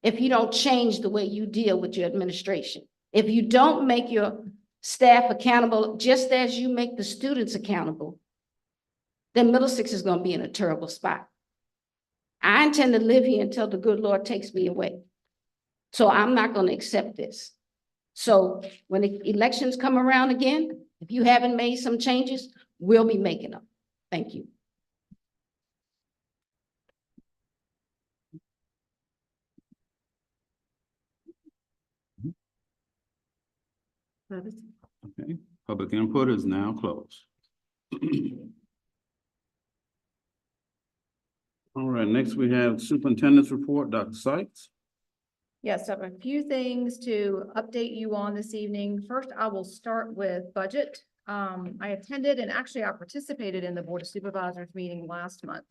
If you don't change the way you deal with your administration, if you don't make your staff accountable, just as you make the students accountable, then Middlesex is going to be in a terrible spot. I intend to live here until the good Lord takes me away. So I'm not going to accept this. So when the elections come around again, if you haven't made some changes, we'll be making them. Thank you. Okay, public input is now closed. All right, next we have superintendent's report, Dr. Sykes. Yes, I have a few things to update you on this evening. First, I will start with budget. I attended and actually I participated in the Board of Supervisors meeting last month,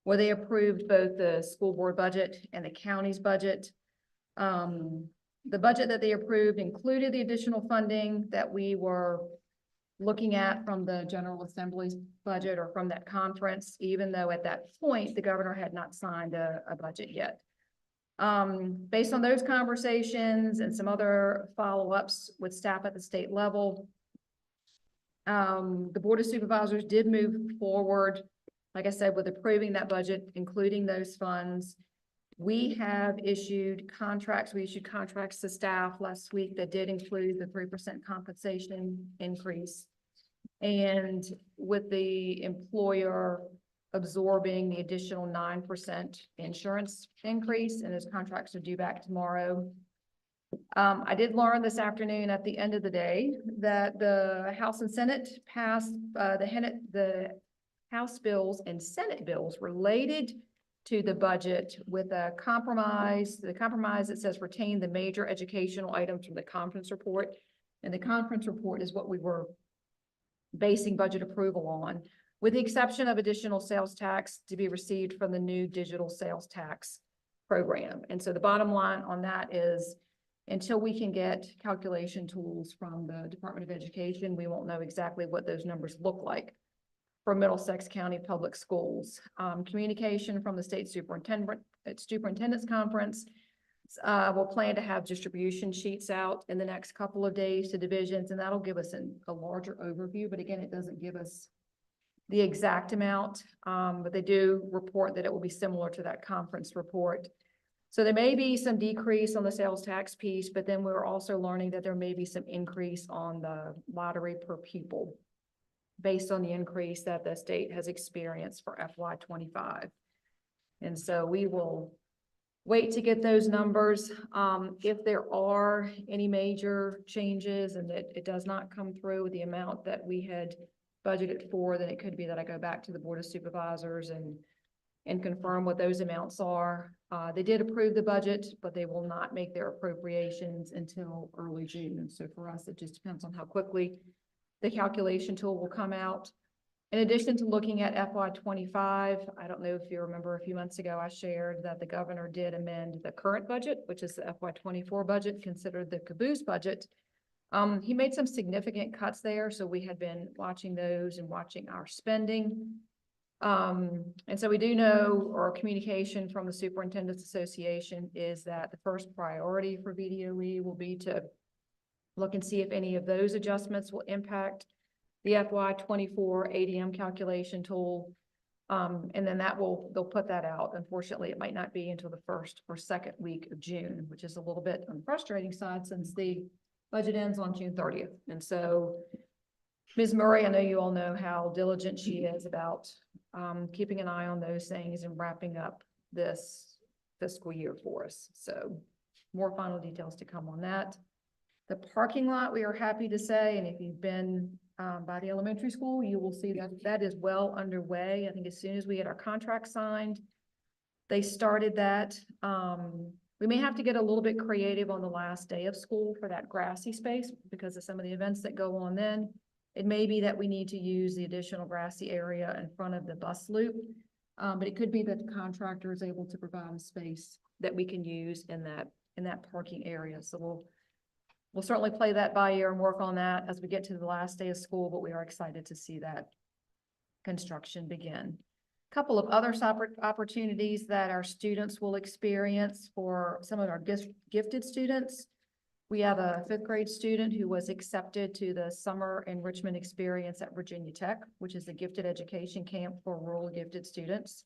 where they approved both the school board budget and the county's budget. The budget that they approved included the additional funding that we were looking at from the General Assembly's budget or from that conference, even though at that point, the governor had not signed a budget yet. Based on those conversations and some other follow-ups with staff at the state level, the Board of Supervisors did move forward, like I said, with approving that budget, including those funds. We have issued contracts. We issued contracts to staff last week that did include the 3% compensation increase. And with the employer absorbing the additional 9% insurance increase, and those contracts are due back tomorrow. I did learn this afternoon at the end of the day that the House and Senate passed the House bills and Senate bills related to the budget with a compromise. The compromise that says retain the major educational items from the conference report. And the conference report is what we were basing budget approval on, with the exception of additional sales tax to be received from the new digital sales tax program. And so the bottom line on that is, until we can get calculation tools from the Department of Education, we won't know exactly what those numbers look like for Middlesex County Public Schools. Communication from the state superintendent's conference. We'll plan to have distribution sheets out in the next couple of days to divisions, and that'll give us a larger overview. But again, it doesn't give us the exact amount, but they do report that it will be similar to that conference report. So there may be some decrease on the sales tax piece, but then we're also learning that there may be some increase on the lottery per pupil based on the increase that the state has experienced for FY25. And so we will wait to get those numbers. If there are any major changes and that it does not come through with the amount that we had budgeted for, then it could be that I go back to the Board of Supervisors and confirm what those amounts are. They did approve the budget, but they will not make their appropriations until early June. And so for us, it just depends on how quickly the calculation tool will come out. In addition to looking at FY25, I don't know if you remember a few months ago, I shared that the governor did amend the current budget, which is the FY24 budget, considered the caboose budget. He made some significant cuts there, so we had been watching those and watching our spending. And so we do know, or communication from the Superintendent's Association is that the first priority for VDOE will be to look and see if any of those adjustments will impact the FY 24 ADM calculation tool. And then they'll put that out. Unfortunately, it might not be until the first or second week of June, which is a little bit on the frustrating side since the budget ends on June 30th. And so Ms. Murray, I know you all know how diligent she is about keeping an eye on those things and wrapping up this fiscal year for us. So more final details to come on that. The parking lot, we are happy to say, and if you've been by the elementary school, you will see that that is well underway. I think as soon as we had our contract signed, they started that. We may have to get a little bit creative on the last day of school for that grassy space because of some of the events that go on then. It may be that we need to use the additional grassy area in front of the bus loop. But it could be that the contractor is able to provide a space that we can use in that parking area. So we'll certainly play that by ear and work on that as we get to the last day of school, but we are excited to see that construction begin. A couple of other opportunities that our students will experience for some of our gifted students. We have a 5th grade student who was accepted to the summer enrichment experience at Virginia Tech, which is a gifted education camp for rural gifted students.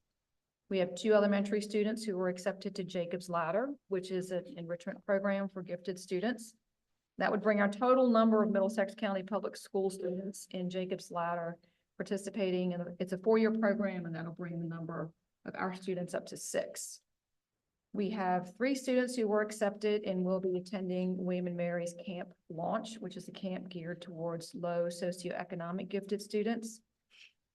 We have 2 elementary students who were accepted to Jacob's Ladder, which is an enrichment program for gifted students. That would bring our total number of Middlesex County Public School students in Jacob's Ladder participating in it's a 4-year program, and that'll bring the number of our students up to 6. We have 3 students who were accepted and will be attending William and Mary's Camp Launch, which is a camp geared towards low socioeconomic gifted students.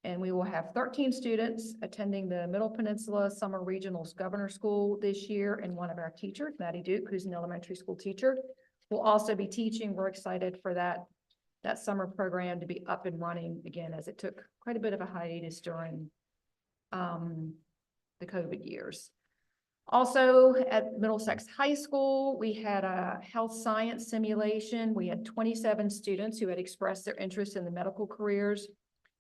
And we will have 13 students attending the Middle Peninsula Summer Regionals Governor School this year, and one of our teachers, Maddie Duke, who's an elementary school teacher, will also be teaching. We're excited for that summer program to be up and running again, as it took quite a bit of a hiatus during the COVID years. Also at Middlesex High School, we had a health science simulation. We had 27 students who had expressed their interest in the medical careers.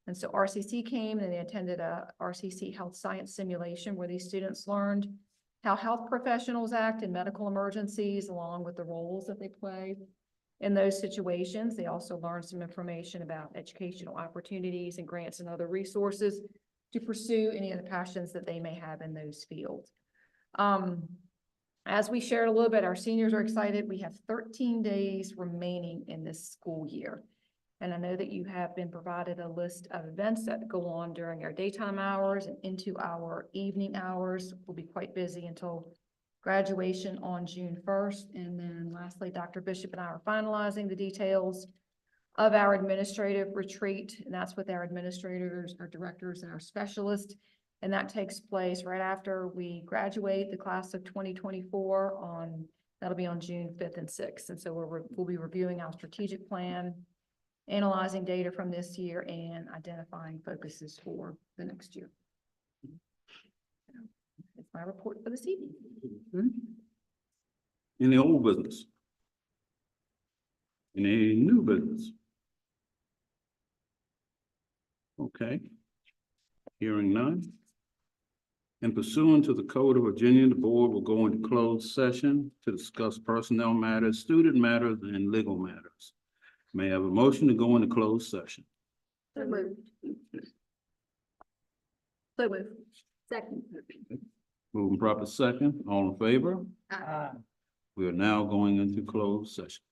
And so RCC came and they attended a RCC health science simulation where these students learned how health professionals act in medical emergencies, along with the roles that they play in those situations. They also learned some information about educational opportunities and grants and other resources to pursue any of the passions that they may have in those fields. As we shared a little bit, our seniors are excited. We have 13 days remaining in this school year. And I know that you have been provided a list of events that go on during our daytime hours and into our evening hours. We'll be quite busy until graduation on June 1st. And then lastly, Dr. Bishop and I are finalizing the details of our administrative retreat. And that's with our administrators, our directors, and our specialists. And that takes place right after we graduate the class of 2024 that'll be on June 5th and 6th. And so we'll be reviewing our strategic plan, analyzing data from this year, and identifying focuses for the next year. It's my report for this evening. Any old business? Any new business? Okay. Hearing none. And pursuant to the Code of Virginia, the board will go into closed session to discuss personnel matters, student matters, and legal matters. May I have a motion to go into closed session? So moved. So moved. Second. Moving proper second, all in favor? We are now going into closed session.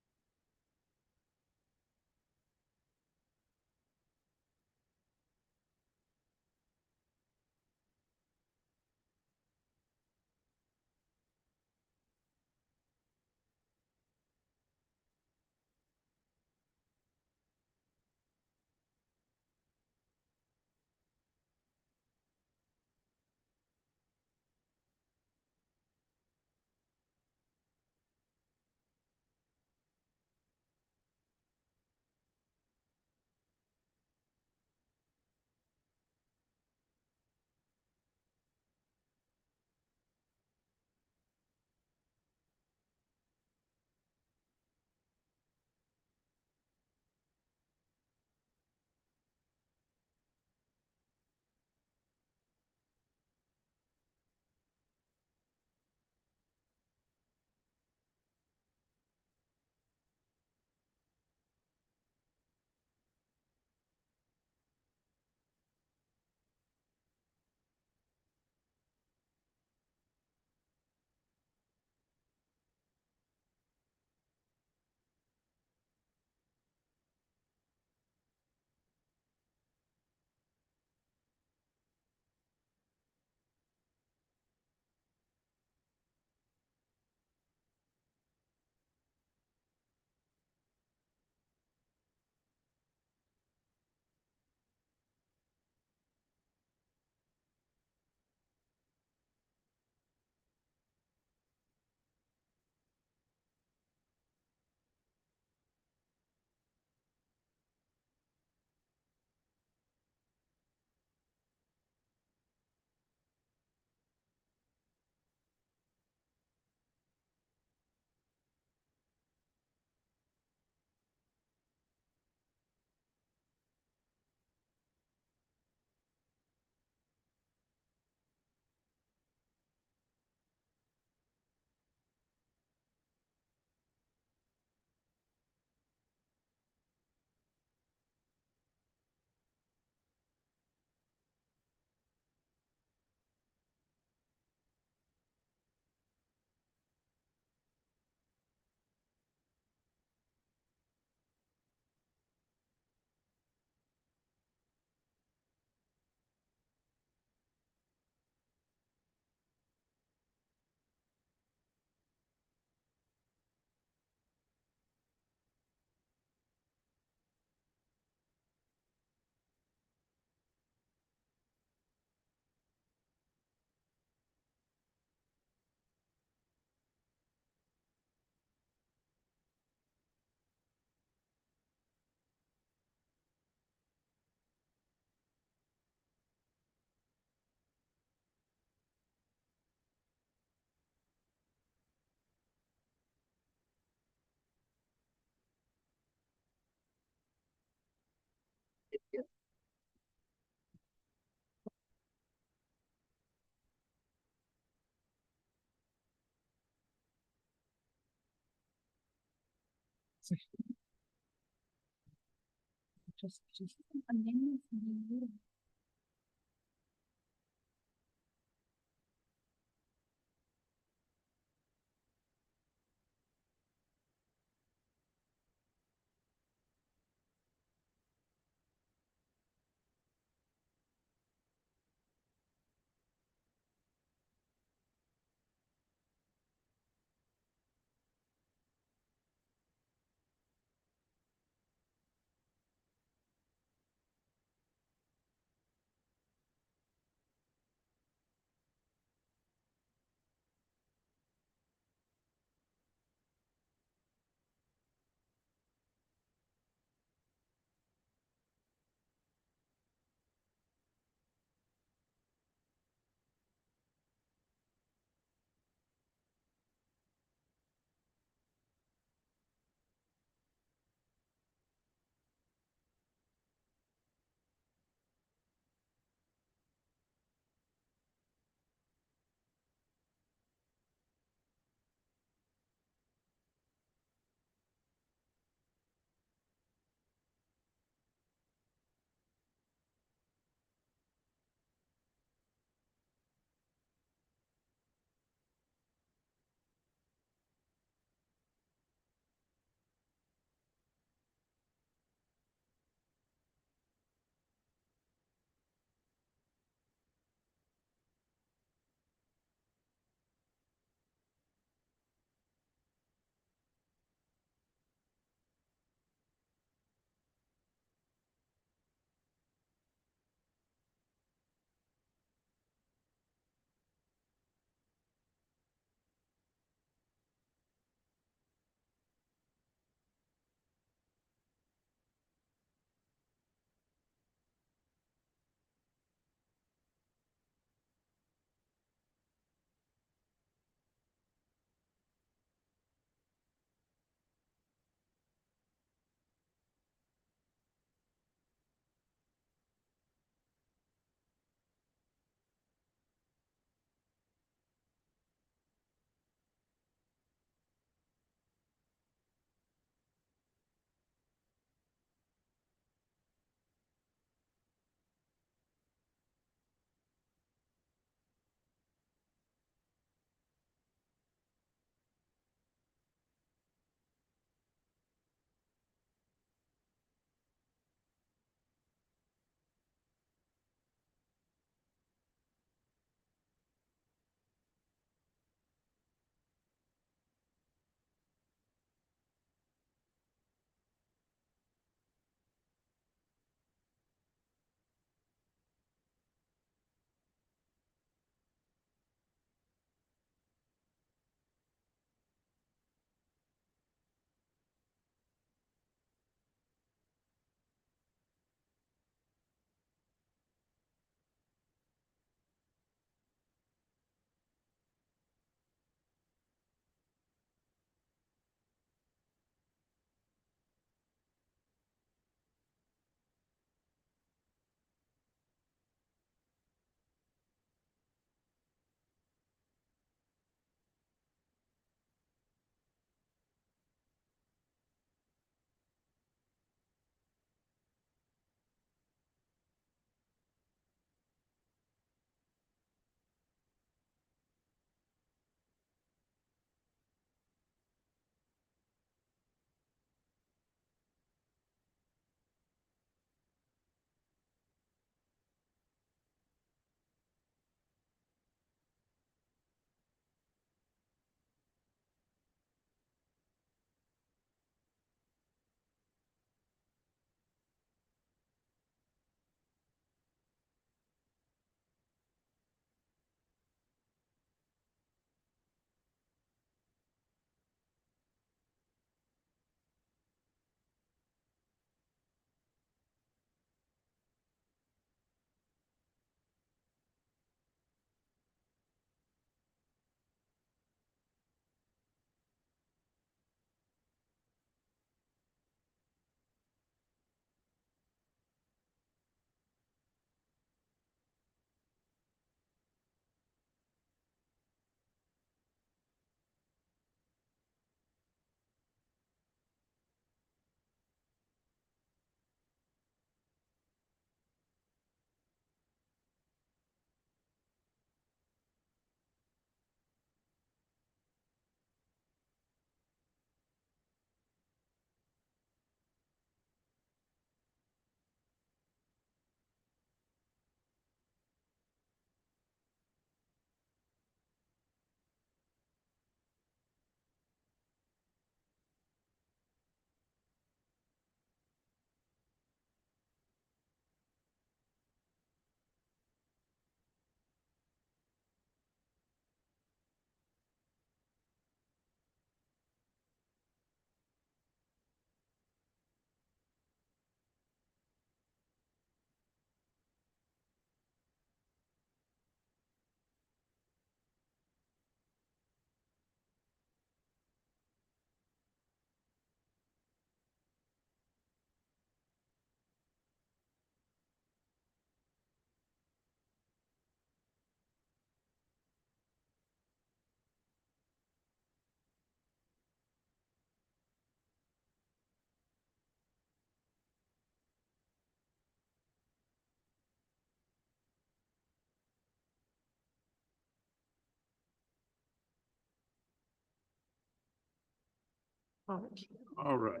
All right.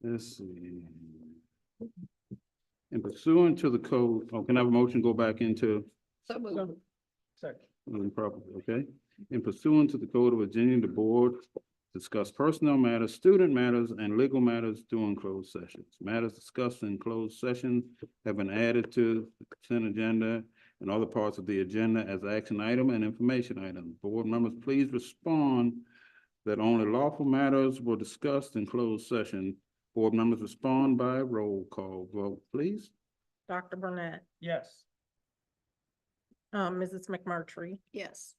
Let's see. In pursuant to the code, oh, can I have a motion go back into? Second. Properly, okay. In pursuant to the Code of Virginia, the board discuss personnel matters, student matters, and legal matters during closed sessions. Matters discussed in closed sessions have been added to the consent agenda and other parts of the agenda as action item and information item. Board members, please respond that only lawful matters were discussed in closed session. Board members respond by roll call vote, please. Dr. Burnett, Yes. Mrs. McMurtry, Yes.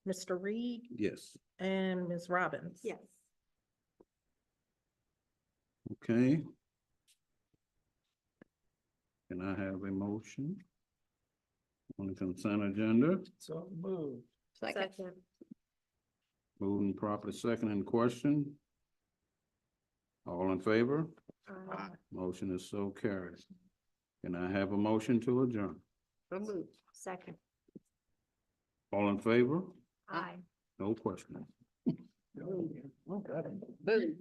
Mr. Reed, Yes. and Ms. Robbins. Yes. Okay. Can I have a motion on the consent agenda? So moved. Second. Moving properly second in question. All in favor? Motion is so carried. Can I have a motion to adjourn? Second. All in favor? Aye. No questions. Oh, got it.